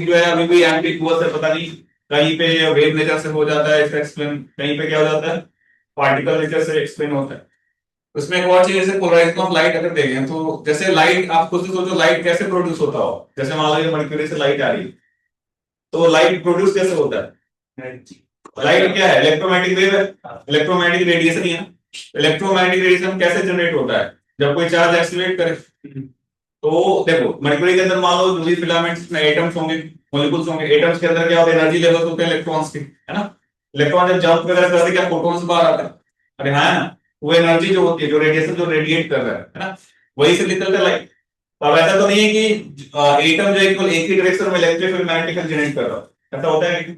जो है अभी भी एम्बिगुअस है, पता नहीं कहीं पे वेव नेचर से हो जाता है इसका एक्सप्लेन, कहीं पे क्या हो जाता है पार्टिकल नेचर से एक्सप्लेन होता है। उसमें एक और चीज जैसे पोलराइजेशन ऑफ लाइट अगर देखें तो जैसे लाइट आप खुद से सोचो लाइट कैसे प्रोड्यूस होता हो। जैसे मान लो ये मर्क्यूरी से लाइट आ रही है तो लाइट प्रोड्यूस कैसे होता है। लाइट क्या है इलेक्ट्रोमैग्नेटिक वेव है, इलेक्ट्रोमैग्नेटिक रेडिएशन ही है। इलेक्ट्रोमैग्नेटिक रेडिएशन कैसे जनरेट होता है जब कोई चार्ज एक्सीलरेट करे। तो देखो मर्क्यूरी के अंदर मान लो जो भी फिलामेंट्स में एटम्स होंगे, मॉलिक्यूल्स होंगे, एटम्स के अंदर क्या होता है एनर्जी लेवल्स होते हैं इलेक्ट्रॉन्स के, है ना। इलेक्ट्रॉन जब जंप वगैरह करते हैं क्या फोटॉन्स बाहर आते हैं। अरे हाँ ना, वो एनर्जी जो होती है जो रेडिएशन जो रेडिएट कर रहा है ना, वही से निकलता है लाइट। तो अब ऐसा तो नहीं है कि एटम जो है केवल एक ही डायरेक्शन में इलेक्ट्रिक फिर मैग्नेटिक जनरेट कर रहा है, ऐसा होता है नहीं।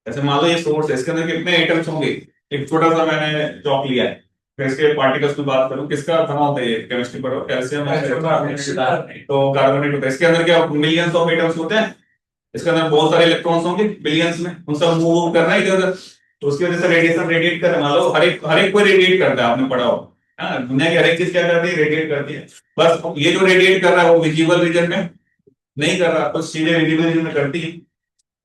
जैसे मान लो ये सोर्स है, इसके अंदर कितने एटम्स होंगे। एक छोटा सा मैंने चौक लिया है, फिर इसके पार्टिकल्स की बात करूं किसका बना होता है ये केमिस्ट्री पर कैल्शियम तो कार्बोनेट होता है। इसके अंदर क्या मिलियंस ऑफ एटम्स होते हैं, इसके अंदर बहुत सारे इलेक्ट्रॉन्स होंगे बिलियंस में, उन सब मूव कर रहा है इधर उधर। तो उसकी वजह से रेडिएशन रेडिएट कर रहा है। मान लो हर एक कोई रेडिएट करता है, आपने पढ़ा हो, है ना। दुनिया की हर एक चीज क्या करती है रेडिएट करती है। बस ये जो रेडिएट कर रहा है वो विजिबल रीजन में नहीं कर रहा, कुछ चीजें विजिबल रीजन में करती है।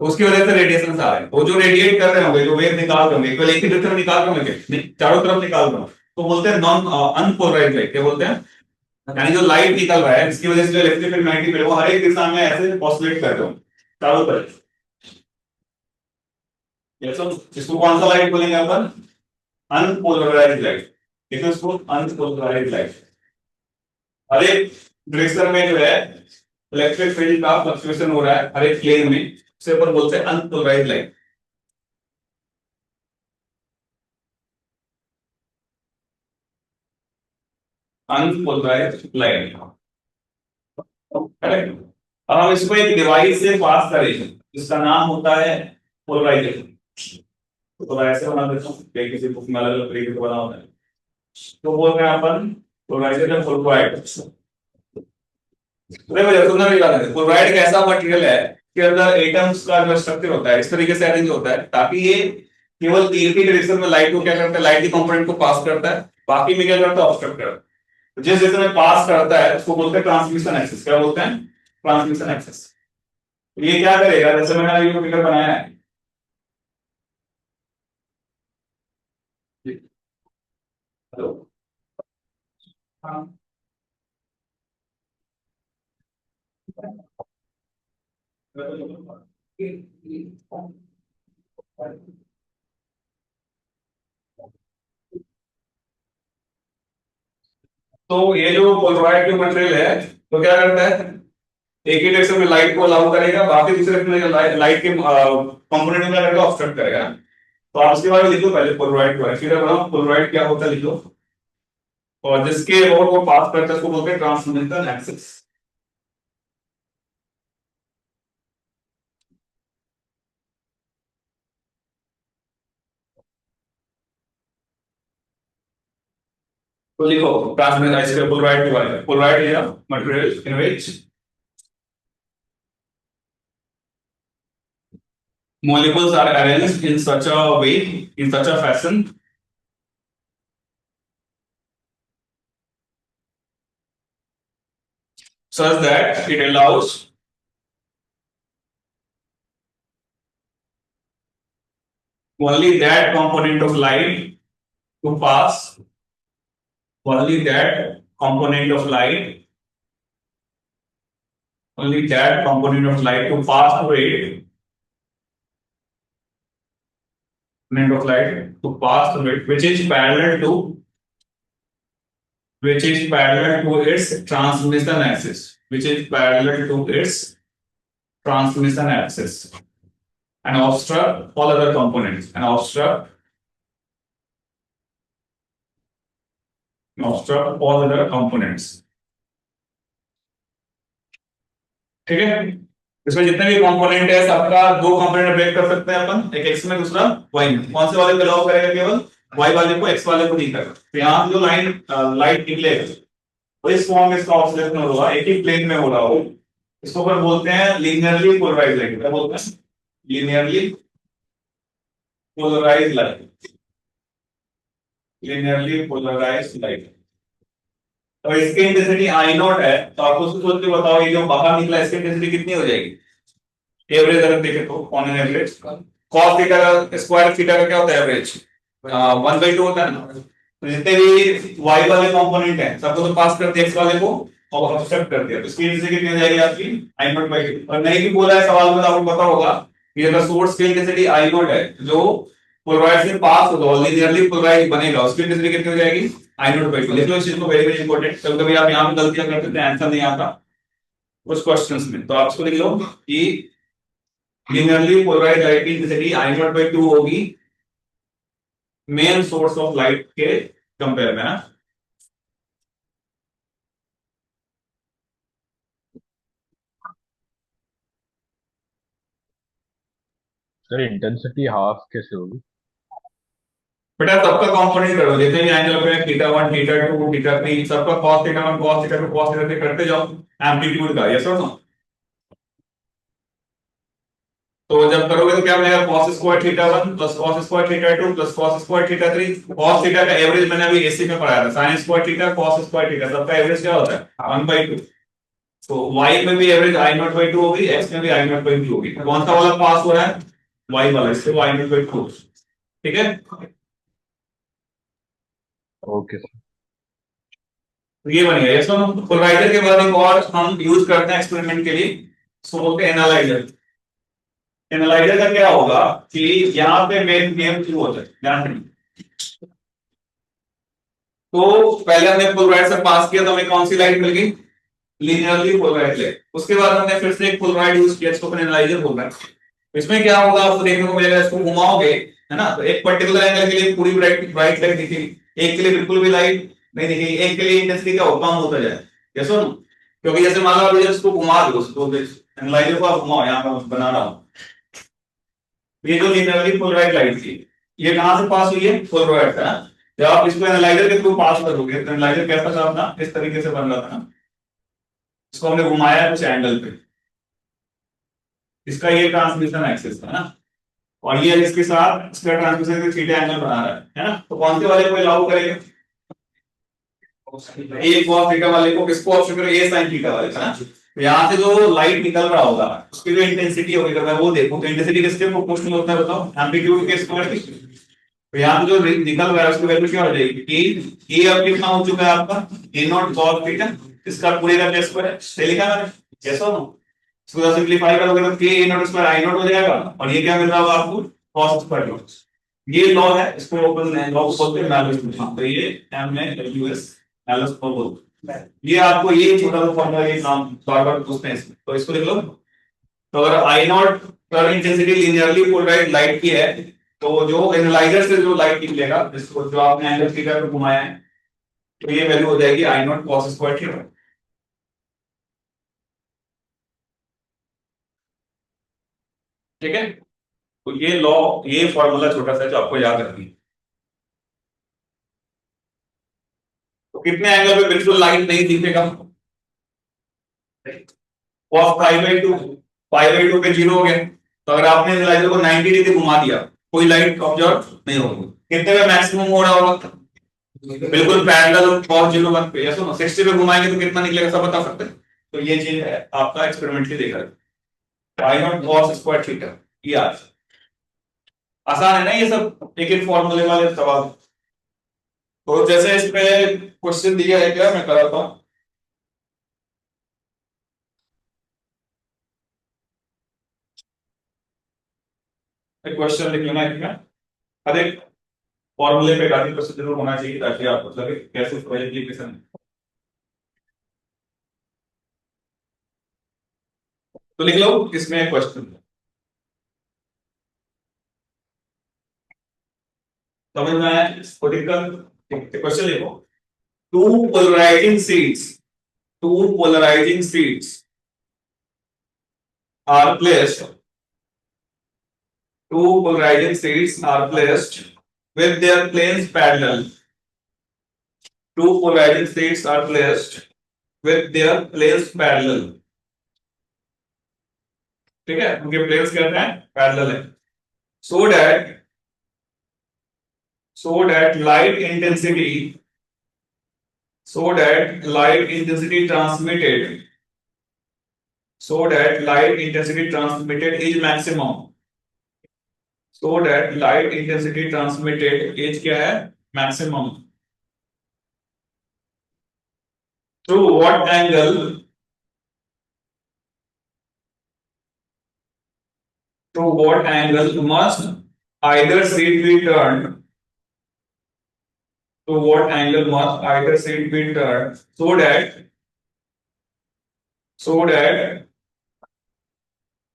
तो उसकी वजह से रेडिएशन आ रहे हैं। वो जो रेडिएट कर रहे होंगे जो वेव निकाल रहे होंगे केवल एक ही डायरेक्शन में निकाल रहे होंगे नहीं, चारों तरफ निकाल रहे होंगे, तो बोलते हैं नॉन अनपोलराइज्ड लाइट। क्या बोलते हैं, यानी जो लाइट निकल रहा है इसकी वजह से जो इलेक्ट्रिक फील्ड मैग्नेटिक फील्ड वो हर एक दिशा में ऐसे ऑसिलेट कर रहे हो चारों तरफ। इसको कौन सा लाइट बोलेंगे अपन, अनपोलराइज्ड लाइट। देखो इसको अनपोलराइज्ड लाइट। हर एक डायरेक्शन में जो है इलेक्ट्रिक फील्ड का फ्लक्चुएशन हो रहा है हर एक प्लेन में, उसे अपन बोलते हैं unpolarised light. Unpolarised light, correct. अब हम इसको एक डिवाइस से पास करें जिसका नाम होता है पोलराइजेशन। तो ऐसे बना देता हूँ कि किसी बुक में अलग अलग तरीके से बना होता है। तो बोल रहे हैं अपन पोलराइजेशन पोलराइड। देखो जब तुमने भी बात है पोलराइड एक ऐसा मटेरियल है कि अंदर एटम्स का जो स्ट्रक्चर होता है इस तरीके से अरेंज होता है ताकि ये केवल एक ही डायरेक्शन में लाइट को क्या करता है, लाइट की कंपोनेंट को पास करता है, बाकी में क्या करता है ऑब्स्ट्रक्ट करता है। तो जिस दिशा में पास करता है उसको बोलते हैं ट्रांसमिशन एक्सिस। क्या बोलते हैं, ट्रांसमिशन एक्सिस। ये क्या करेगा, जैसे मैंने अभी फिगर बनाया है, हेलो, हाँ। तो ये जो पोलराइड जो मटेरियल है तो क्या करता है एक ही डायरेक्शन में लाइट को अलाउ करेगा, बाकी दूसरे डायरेक्शन में लाइट के कंपोनेंट में क्या करेगा ऑब्स्ट्रक्ट करेगा। तो आप इसके बारे में लिखो पहले पोलराइड के बारे में, फिर बताओ पोलराइड क्या होता है लिखो। और जिसके और वो पास करता है उसको बोलते हैं ट्रांसमिशन एक्सिस। तो लिखो ट्रांसमिशन एक्सिस पोलराइड के बारे में। Polaroid is a material in which molecules are arranged in such a way, in such a fashion such that it allows only that component of light to pass, only that component of light, only that component of light to pass through it, component of light to pass through it, which is parallel to its transmission axis, which is parallel to its transmission axis, and obstruct all other components, and obstruct all other components. ठीक है, इसमें जितने भी component है सबका दो component break कर सकते हैं अपन, एक एक्स में दूसरा वाई में। कौन से वाले को अलाउ करेगा, केवल वाई वाले को, एक्स वाले को नहीं करेगा। तो यहाँ से जो लाइट निकलेगा वो इस फॉर्म में इसका ऑसिलेशन हो रहा है, एक ही प्लेन में हो रहा हो, इसको अपन बोलते हैं लीनियरली पोलराइज्ड लाइट। क्या बोलते हैं, linearly polarized light, linearly polarized light. तो इसकी इंटेंसिटी आई नॉट है, तो आपको उसको सोच के बताओ ये जो बाहर निकला इसकी इंटेंसिटी कितनी हो जाएगी एवरेज अगर देखें तो on an average. Cos theta का स्क्वायर थीटा का क्या होता है एवरेज 1/2 होता है ना। तो जितने भी y वाले कंपोनेंट हैं सबको तो पास कर दिया x वाले को और ऑफसेट कर दिया, तो इसकी इंटेंसिटी कितनी हो जाएगी आपकी आई नॉट बाई टू। और नहीं भी बोला है सवाल में तो आपको पता होगा कि अगर सोर्स की इंटेंसिटी आई नॉट है जो पोलराइज से पास होगा लीनियरली पोलराइज बनेगा उसकी इंटेंसिटी कितनी हो जाएगी आई नॉट बाई टू। लिख लो इस चीज को, वेरी वेरी इंपॉर्टेंट। कभी कभी आप यहाँ पे गलतियां करते थे आंसर नहीं आता कुछ क्वेश्चंस में, तो आप इसको लिख लो कि लीनियरली पोलराइज लाइट की intensity I not by two होगी मेन सोर्स ऑफ लाइट के कंपेयर में। सर इंटेंसिटी हाफ कैसे होगी? बेटा सबका कंपोनेंट करो, जैसे भी एंगल पे थीटा 1 थीटा 2 थीटा 3 सबका cos theta 1 cos theta 2 cos theta 3 करते जाओ एम्पलीट्यूड का, यस और नो। तो जब करोगे तो क्या बनेगा cos square theta 1 plus cos square theta 2 plus cos square theta 3। cos theta का एवरेज मैंने अभी एसी में पढ़ाया था, sin square theta cos square theta सबका एवरेज क्या होता है 1/2। तो y में भी average I not by two होगी, x में भी आई नॉट बाई टू होगी। कौन सा वाला पास हो रहा है y वाला, इससे y नॉट बाई टू। ठीक है, ओके सर। तो ये बन गया। इसको हम पोलराइजर के बाद एक और हम यूज करते हैं एक्सपेरिमेंट के लिए, इसको बोलते हैं एनालाइजर। एनालाइजर का क्या होगा कि यहाँ पे मेन गेम शुरू होता है ध्यान रखिए। तो पहले हमने पोलराइड से पास किया तो हमें कौन सी लाइट मिल गई लीनियरली पोलराइड लाइट। उसके बाद हमने फिर से एक पोलराइड यूज किया, इसको एनालाइजर बोल रहा है। इसमें क्या होगा आपको देखने को मिलेगा, इसको घुमाओगे है ना, तो एक पर्टिकुलर एंगल के लिए पूरी ब्राइट ब्राइट लाइट दिखेगी, एक के लिए बिल्कुल भी लाइट नहीं दिखेगी, एक के लिए इंटेंसिटी क्या होगा कम होता जाए। यस और नो? क्योंकि जैसे मान लो आप इसको घुमा दो, उसको एनालाइजर को आप घुमाओ, यहाँ पर बना रहा हूँ, ये जो लीनियरली पोलराइड लाइट थी ये कहां से पास हुई है पोलराइड से ना। जब आप इसको एनालाइजर के थ्रू पास करोगे तो एनालाइजर कैसा था अपना इस तरीके से बन रहा था ना, इसको हमने घुमाया कुछ एंगल पे, इसका ये ट्रांसमिशन एक्सिस था ना, और ये इसके साथ इसका ट्रांसमिशन थीटा एंगल बना रहा है ना। तो कौन से वाले को लागू करेंगे ए cos थीटा वाले को, किसको ऑप्शन करो ए sin थीटा वाले का ना। तो यहाँ से जो लाइट निकल रहा होगा उसकी जो इंटेंसिटी होगी अगर मैं वो देखूं तो इंटेंसिटी किसके प्रोपोर्शनल होता है बताओ एम्पलीट्यूड के स्क्वायर की। तो यहाँ पे जो निकल रहा है उसकी वैल्यू क्या हो जाएगी ए अब कितना हो चुका है आपका ए नॉट cos थीटा, इसका पूरे का स्क्वायर है लिखा है मैंने, कैसा हो इसको सिंपलीफाई करोगे तो के ए नॉट स्क्वायर आई नॉट हो जाएगा, और ये क्या मिल रहा होगा आपको cos स्क्वायर। ये लॉ है, इसको लॉ बोलते हैं मैलोस लॉ। तो ये एम ने यूएस मैलोस लॉ बोलते हैं। ये आपको ये छोटा सा फॉर्मूला ये नाम बार बार पूछते हैं इसमें, तो इसको लिख लो। तो अगर आई नॉट पर इंटेंसिटी लीनियरली पोलराइज्ड लाइट की है तो जो एनालाइजर से जो लाइट निकलेगा जिसको जो आपने एंगल थीटा पे घुमाया है तो ये वैल्यू हो जाएगी आई नॉट cos स्क्वायर थीटा। ठीक है, तो ये लॉ ये फॉर्मूला छोटा सा जो आपको याद रखनी है। तो कितने एंगल पे बिल्कुल लाइट नहीं दिखेगा cos π/2, π/2 पे जीरो हो गया। तो अगर आपने एनालाइजर को 90 डिग्री घुमा दिया कोई लाइट ऑब्जर्व नहीं होगी। कितने पे मैक्सिमम हो रहा होगा बिल्कुल पैरेलल cos 0 1 पे, या सुनो 60 पे घुमाएंगे तो कितना निकलेगा सब बता सकते हैं। तो ये चीज है आपका एक्सपेरिमेंटली देखा है आई नॉट cos स्क्वायर थीटा। ये आज आसान है ना ये सब एक एक फॉर्मूले वाले सवाल। तो जैसे इस पे क्वेश्चन दिया है क्या मैं कराता हूँ, क्वेश्चन लिख लेना है हर एक फॉर्मूले पे काफी क्वेश्चन जरूर होना चाहिए ताकि आपको लगे कैसे एप्लीकेशन है। तो लिख लो इसमें क्वेश्चन समझ में आया इसको टिकल क्वेश्चन लिखो। Two polarizing sheets two polarizing sheets are placed two polarizing sheets are placed with their planes parallel. Two polarizing sheets are placed with their planes parallel. ठीक है, उनके प्लेन्स क्या हैं पैरेलल है। so that light intensity so that light intensity transmitted is maximum, so that light intensity transmitted is क्या है maximum, through what angle, must either seat be turned, to what angle must either seat be turned, so that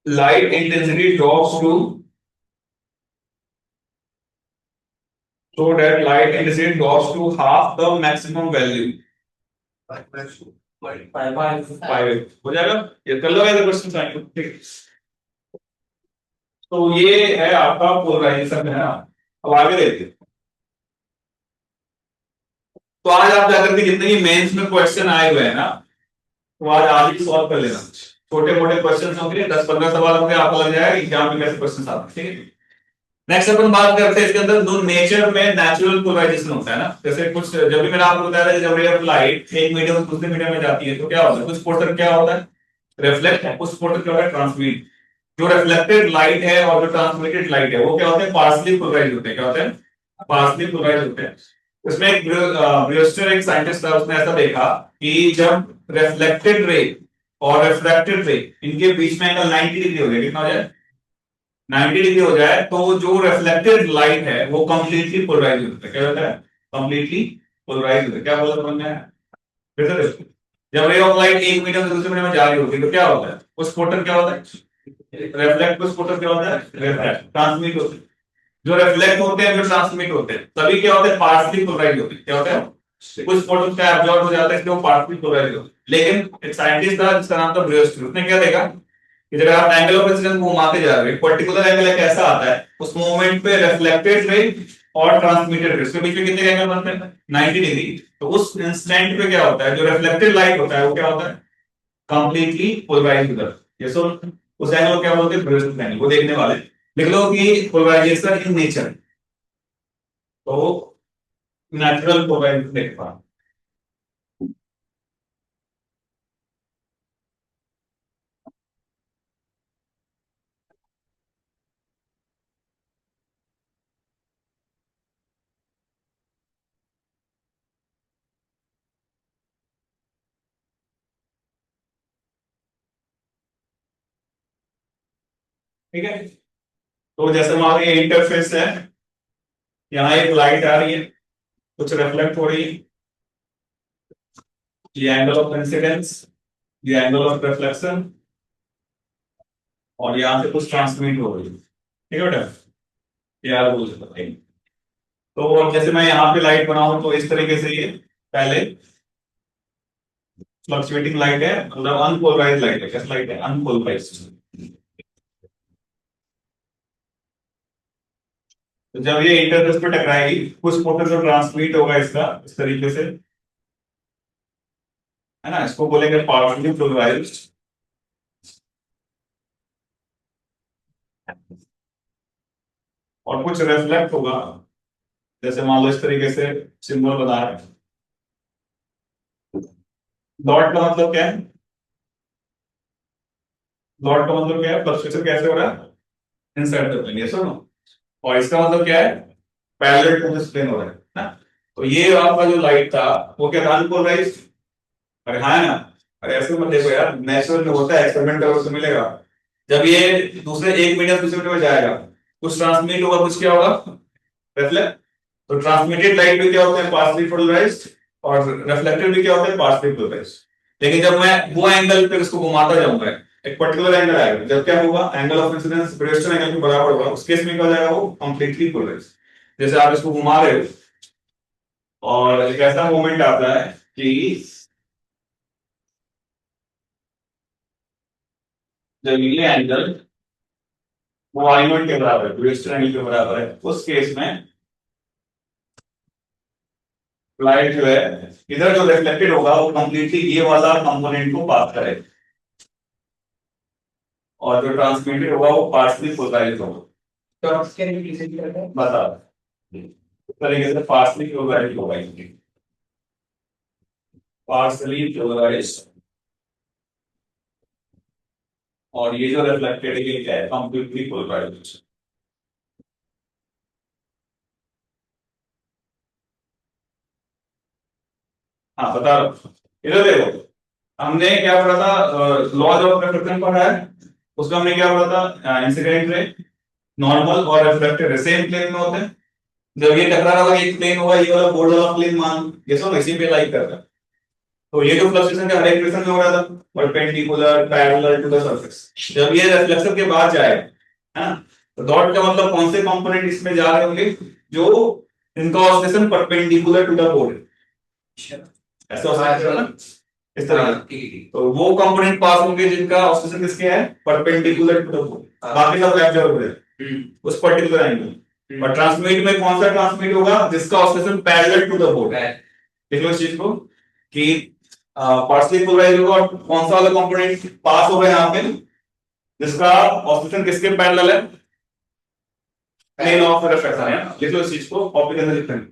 light intensity drops to, half the maximum value. Five हो जाएगा, ये कर लो ऐसे question आएंगे, ठीक। तो ये है आपका पोलराइजेशन है ना। अब आगे देखते हैं। तो आज आप जाकर के जितने भी मेंस में क्वेश्चन आए हुए हैं ना, तो आज ही सॉल्व कर लेना। छोटे मोटे क्वेश्चन होंगे, 10-15 सवाल होंगे, आपको लग जाएगा एग्जाम में कैसे क्वेश्चन आते हैं, ठीक है। नेक्स्ट अपन बात करते हैं इसके अंदर दो नेचर में नेचुरल पोलराइजेशन होता है ना। जैसे कुछ जब भी मैंने आपको बताया था, जब रे ऑफ लाइट एक मीडियम से दूसरे मीडियम में जाती है तो क्या होता है, कुछ पोर्शन क्या होता है रिफ्लेक्ट है, कुछ पोर्शन क्या होता है ट्रांसमिट। जो रिफ्लेक्टेड लाइट है और जो ट्रांसमिटेड लाइट है वो क्या होते हैं, पार्सली पोलराइज होते हैं। क्या होते हैं, पार्सली पोलराइज होते हैं। इसमें एक ब्रूस्टर एक साइंटिस्ट था, उसने ऐसा देखा कि जब रिफ्लेक्टेड रे और रिफ्रैक्टेड रे इनके बीच में एंगल 90 डिग्री हो जाए, कितना हो जाए 90 डिग्री हो जाए, तो जो रिफ्लेक्टेड लाइट है वो कंप्लीटली पोलराइज होता है। क्या होता है, कंप्लीटली पोलराइज होता है। क्या बोला समझ में आया? फिर से देखो। जब रे ऑफ लाइट एक मीडियम से दूसरे मीडियम में जा रही होती है तो क्या होता है, उस फोटन क्या होता है रिफ्लेक्ट, उस फोटन क्या होता है रिफ्लेक्ट, ट्रांसमिट होते हैं। जो रिफ्लेक्ट होते हैं जो ट्रांसमिट होते हैं सभी क्या होते हैं, पार्शली पोलराइज होते हैं। क्या होता है, कुछ फोटोन क्या एब्जॉर्ब हो जाता है इसलिए वो पार्शली पोलराइज होते हैं। लेकिन एक साइंटिस्ट था जिसका नाम था ब्रूस्टर, उसने क्या देखा कि जब आप एंगल ऑफ इंसिडेंस को घुमाते जा रहे हो, पर्टिकुलर एंगल एक ऐसा आता है उस मोमेंट पे रिफ्लेक्टेड रे और ट्रांसमिटेड रे, इसके बीच में कितने एंगल बनते हैं 90 डिग्री। तो उस इंस्टेंट पे क्या होता है, जो रिफ्लेक्टेड लाइट होता है वो क्या होता है कंप्लीटली पोलराइज होता है। ये सो उस एंगल को क्या बोलते हैं, ब्रूस्टर एंगल। वो देखने वाले लिख लो कि पोलराइजेशन इन नेचर, तो नेचुरल पोलराइजेशन देख पा, ठीक है। तो जैसे मान लो ये इंटरफेस है, यहाँ एक लाइट आ रही है, कुछ रिफ्लेक्ट हो रही है, ये एंगल ऑफ इंसिडेंस, ये एंगल ऑफ रिफ्लेक्शन, और यहां से कुछ ट्रांसमिट हो रही है, ठीक है बेटा, ये यार बोल सकते हैं। तो अब जैसे मैं यहाँ पे लाइट बनाऊं तो इस तरीके से ये पहले फ्लक्चुएटिंग लाइट है, मतलब अनपोलराइज लाइट है। कैसी लाइट है, अनपोलराइज। तो जब ये इंटरफेस पे टकराएगी कुछ पोटेंशियल ट्रांसमिट होगा इसका इस तरीके से, है ना, इसको बोलेंगे पार्शियली पोलराइज्ड। और कुछ रिफ्लेक्ट होगा, जैसे मान लो इस तरीके से सिंबल बना रहे हैं। डॉट का मतलब क्या है, डॉट का मतलब क्या है, फ्लक्चुएशन कैसे हो रहा है इनसाइड द प्लेन, यस और नो। और इसका मतलब क्या है, पैरेलल टू दिस प्लेन हो रहा है ना। तो ये आपका जो लाइट था वो क्या था, अनपोलराइज्ड। अरे हाँ है ना, अरे ऐसे मत देखो यार, नेचुरल में होता है, एक्सपेरिमेंट करो तो मिलेगा। जब ये दूसरे एक मीडियम दूसरे मीडियम में जाएगा, कुछ ट्रांसमिट होगा, कुछ क्या होगा रिफ्लेक्ट। तो ट्रांसमिटेड लाइट भी क्या होता है पार्शली पोलराइज्ड, और रिफ्लेक्टेड भी क्या होता है पार्शली पोलराइज्ड। लेकिन जब मैं वो एंगल पे इसको घुमाता जाऊंगा, एक पर्टिकुलर एंगल आएगा, जब क्या होगा angle of incidence Brewster angle के बराबर होगा, उस केस में क्या हो जाएगा वो कंप्लीटली पोलराइज्ड। जैसे आप इसको घुमा रहे हो और एक ऐसा मोमेंट आता है कि जब ये एंगल वो आई नॉट के बराबर है, ब्रूस्टर एंगल के बराबर है, उस केस में लाइट जो है इधर जो रिफ्लेक्टेड होगा वो कंप्लीटली ये वाला कंपोनेंट को पास करेगा, और जो ट्रांसमिटेड होगा वो पार्शली पोलराइज होगा। तो आप इसके लिए किसी बता इस तरीके से पार्शली पोलराइज होगा इनकी। पार्सली पोलराइज्ड, और ये जो रिफ्लेक्टेड है ये क्या है, कंप्लीटली पोलराइज्ड। हाँ बता रहा हूं। इधर देखो, हमने क्या पढ़ा था, लॉज ऑफ रिफ्लेक्शन पढ़ा है। उसका हमने क्या पढ़ा था, इंसिडेंट रे, नॉर्मल और रिफ्लेक्टेड सेम प्लेन में होते हैं। जब ये टकरा रहा होगा, एक प्लेन होगा, ये वाला बोर्ड वाला प्लेन मान, ये सब इसी पे लाइक कर रहा है। तो ये जो फ्लक्चुएशन का हर एक में हो रहा था, perpendicular parallel to the surface, जब ये रिफ्लेक्शन के बाद जाए, है ना, तो डॉट का मतलब कौन से कंपोनेंट इसमें जा रहे होंगे, जो इनका oscillation perpendicular to the board, ऐसा ऑसिलेशन है ना, इस तरह से। तो वो कंपोनेंट पास होंगे जिनका ऑसिलेशन किसके है, परपेंडिकुलर टू द बोर्ड, बाकी सब एब्जॉर्ब हो रहे हैं उस पर्टिकुलर एंगल। और ट्रांसमिट में कौन सा ट्रांसमिट होगा, जिसका oscillation parallel to the board है। देखो इस चीज को कि पार्शियली पोलराइज होगा, और कौन सा वाला कंपोनेंट पास होगा यहाँ पे, जिसका ऑसिलेशन किसके पैरेलल है, प्लेन ऑफ रिफ्लेक्शन है। देखो इस चीज को कॉपी करके लिखते हैं।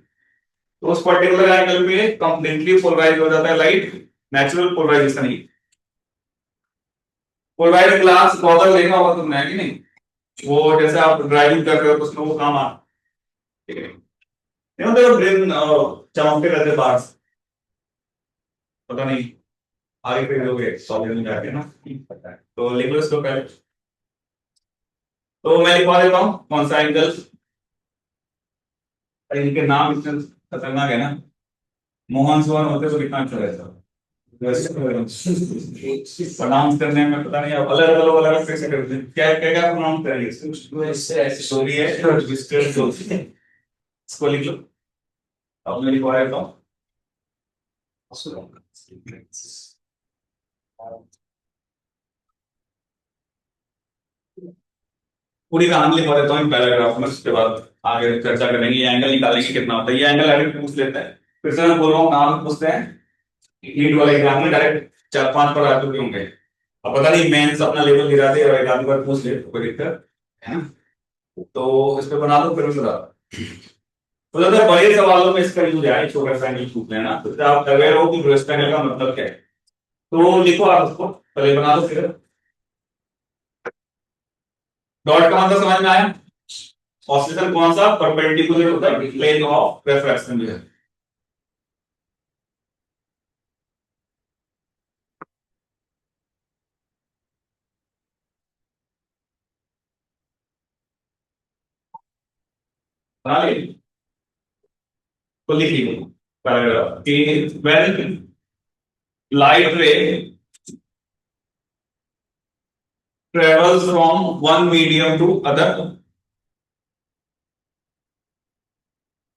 तो उस पर्टिकुलर एंगल पे कंप्लीटली पोलराइज हो जाता है लाइट, नेचुरल पोलराइजेशन ही। पोलराइज ग्लास गॉगल देखा होगा तुमने, है कि नहीं, वो जैसे आप ड्राइविंग कर रहे हो तो उसमें वो काम आ, ठीक है, नहीं होता है ग्रीन चमकते रहते बाहर से, पता नहीं आगे फिर लोग सॉलिड में जाके ना, पता है तो लिख लो इसको पहले। तो मैं लिखवा देता हूँ कौन सा एंगल, इनके नाम इतने खतरनाक है ना, मोहन सोहन होते तो कितना अच्छा रहता। प्रोनाउंस करने में पता नहीं, अलग अलग अलग कैसे करते हैं, क्या क्या क्या प्रोनाउंस करेंगे, स्टोरी है इसको लिख लो। अब मैं लिखवा देता हूँ। पूरी कहानी लिखवा देता हूँ पैराग्राफ में, उसके बाद आगे चर्चा करेंगे, ये एंगल निकालेंगे कितना होता है, ये एंगल डायरेक्ट पूछ लेते हैं। फिर से मैं बोल रहा हूँ, नाम पूछते हैं, नीट वाले एग्जाम में डायरेक्ट 4-5 पर आ चुके होंगे। अब पता नहीं मेंस अपना लेवल गिरा दे और एक आधी बार पूछ ले तो कोई दिक्कत है ना, तो इस पे बना लो फिर बता। तो ज्यादा बड़े सवालों में इसका यूज है, छोटा सा एंगल पूछ लेना, तो आप अवेयर हो कि ब्रेस्ट एंगल का मतलब क्या है। तो लिखो आप उसको, पहले बना दो फिर। डॉट का मतलब समझ में आया, ऑसिलेशन कौन सा, perpendicular to the plane of reflection में है। बना ले तो लिख लीजिए पैराग्राफ कि when light ray travels from one medium to other,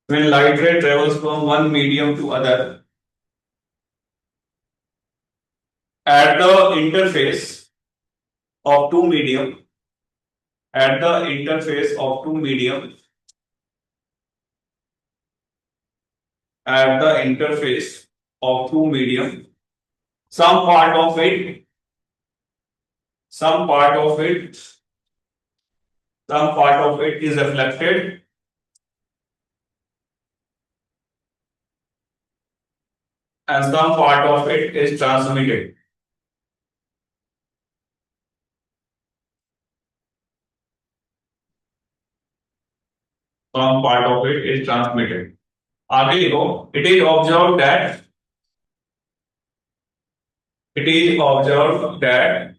when light ray travels from one medium to other, at the interface of two medium, at the interface of two medium, at the interface of two medium, some part of it, some part of it, some part of it is reflected, and some part of it is transmitted. Some part of it is transmitted. आगे लिखो, it is observed that, it is observed that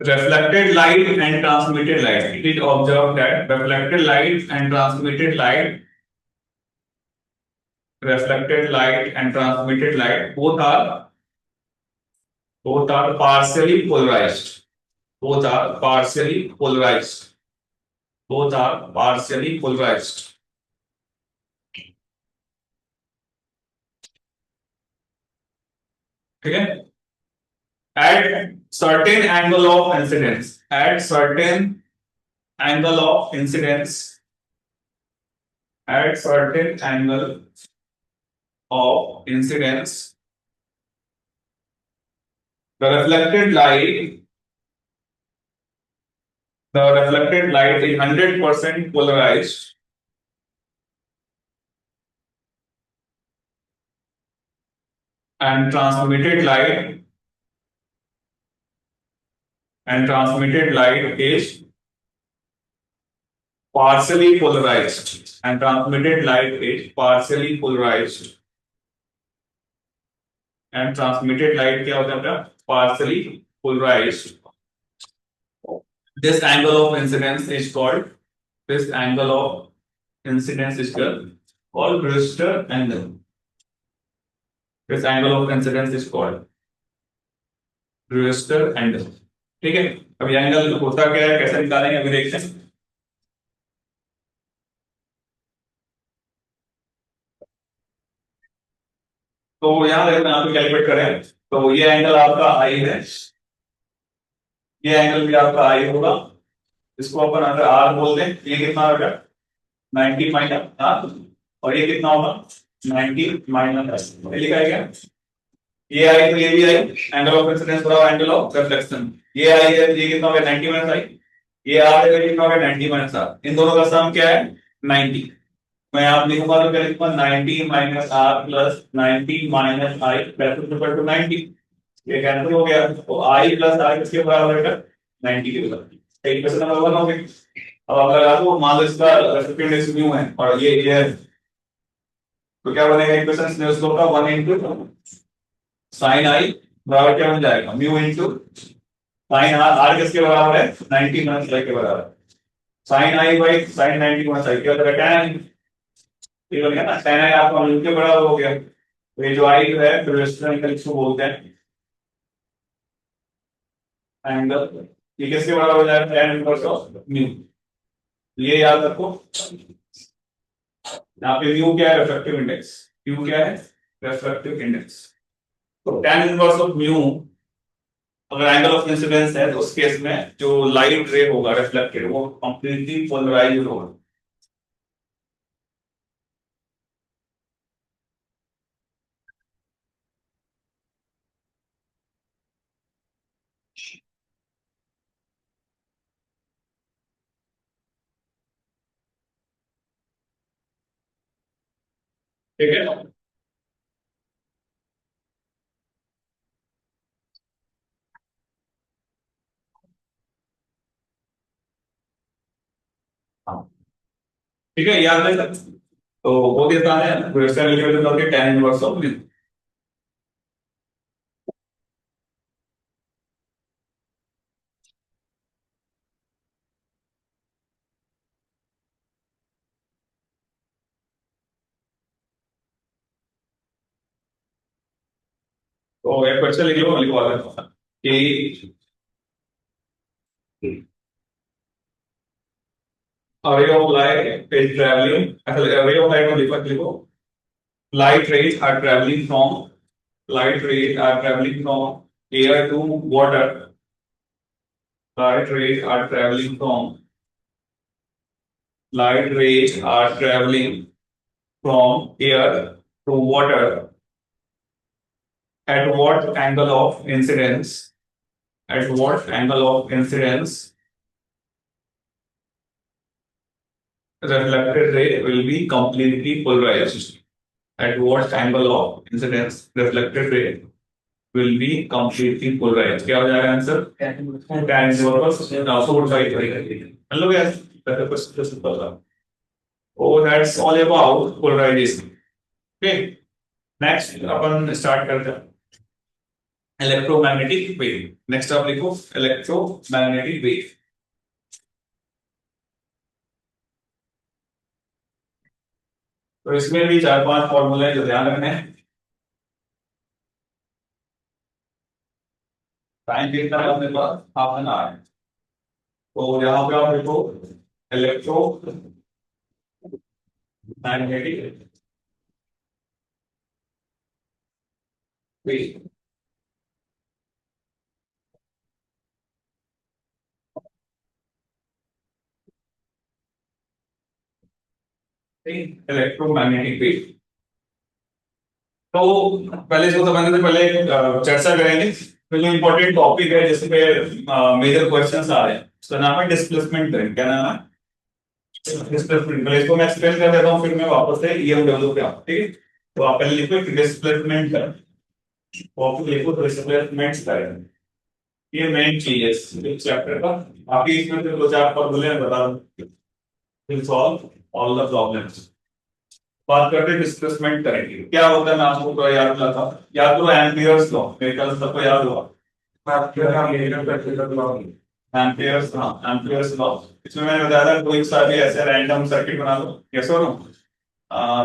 reflected light and transmitted light. It is observed that reflected light and transmitted light, reflected light and transmitted light, both are partially polarized. Both are partially polarized. Both are partially polarized. ठीक है, at certain angle of incidence, at certain angle of incidence, at certain angle of incidence, the reflected light, the reflected light is 100% polarized. and transmitted light is partially polarized, and transmitted light is partially polarized, and transmitted light क्या होता है अपना partially polarized. This angle of incidence is called Brewster angle. This angle of incidence is called Brewster angle. ठीक है, अब ये angle होता क्या है, कैसे निकालेंगे अभी देखते हैं. तो यहाँ देखो, यहाँ पे कैलकुलेट करें तो ये एंगल आपका आई है, ये एंगल भी आपका आई होगा, इसको अपन अगर आर बोल दें, ये कितना होगा 90 माइनस आर, और ये कितना होगा 90 माइनस, लिखा है क्या, ये आई तो ये भी आई, एंगल ऑफ इंसिडेंस बराबर एंगल ऑफ रिफ्लेक्शन, ये आई है ये कितना हो गया 90 माइनस आई, ये आर है कितना हो गया 90 माइनस आर, इन दोनों का सम क्या है 90. मैं आप लिखूंगा तो क्या लिखूंगा 90 minus R plus 90 minus I plus equal to 90, ये कैंसिल हो गया, तो आई प्लस आई किसके बराबर है 90 के बराबर, एक क्वेश्चन नंबर 1 हो गया. अब आप लगा दो, मान लो इसका रेसिपिएंट म्यू है और ये है, तो क्या बनेगा इक्वेशन स्नेल लॉ का 1 इनटू sin आई बराबर क्या बन जाएगा mu into sin R, R किसके बराबर है 90 माइनस आई के बराबर, sin I by sin 90 minus I क्या होगा tan, ये हो गया ना tan आई आपका म्यू के बराबर हो गया, तो ये जो आई जो है ब्यूस्टर एंगल इसको बोलते हैं एंगल, ये किसके बराबर हो जाएगा tan इनवर्स ऑफ म्यू, ये याद रखो. यहाँ पे म्यू क्या है रिफ्रैक्टिव इंडेक्स, म्यू क्या है रिफ्रैक्टिव इंडेक्स, तो tan इनवर्स ऑफ म्यू अगर एंगल ऑफ इंसिडेंस है तो उस केस में जो लाइट रे होगा रिफ्लेक्टेड वो कंप्लीटली पोलराइज्ड होगा. ठीक है, हाँ ठीक है, याद रख, तो वो देता है वेक्टर एलिमेंट करके tan इनवर्स ऑफ म्यू. तो एक क्वेश्चन लिख लो, लिखवा देता कि array of light is traveling, array of light को लिखो, light rays are traveling from air to water, light rays are traveling from air to water at what angle of incidence, reflected ray will be completely polarized, at what angle of incidence reflected ray will be completely polarized. क्या हो जाएगा answer tan inverse of 45 मतलब यार पहले question simple था. Oh, that's all about polarization. Okay, next upon start करते हैं electromagnetic wave. Next आप लिखो इलेक्ट्रोमैग्नेटिक वेव. तो इसमें भी 4-5 फॉर्मूले जो ध्यान रखने हैं. टाइम कितना है अपने पास हाफ एन आवर, तो यहाँ पे आप लिखो इलेक्ट्रोमैग्नेटिक वेव. इलेक्ट्रोमैग्नेटिक वेव, तो पहले इसको समझने से पहले चर्चा करेंगे. तो जो इम्पोर्टेंट टॉपिक है जिस पे मेजर क्वेश्चंस आ रहे हैं उसका नाम है डिस्प्लेसमेंट करंट. क्या नाम है डिस्प्लेसमेंट. पहले इसको मैं एक्सप्लेन कर देता हूँ फिर मैं वापस से ईएमडब्ल्यू पे आऊँ. ठीक है, तो आप पहले लिखो डिस्प्लेसमेंट करंट. कॉपी लिखो तो रिप्लेसमेंट्स करें, ये मेन चीज है इस चैप्टर का। बाकी इसमें तो दो चार फॉर्मूले बता दूं, will solve all the problems. बात करते हैं डिस्प्लेसमेंट करेंगे क्या होता है, मैं आपको थोड़ा याद दिलाता हूं। याद करो एम्पियर्स लॉ, मेरे ख्याल से सबको याद होगा। एम्पियर्स, हाँ एम्पियर्स लॉ। इसमें मैंने बताया था कोई सा भी ऐसे रैंडम सर्किट बना लो, यस और नो,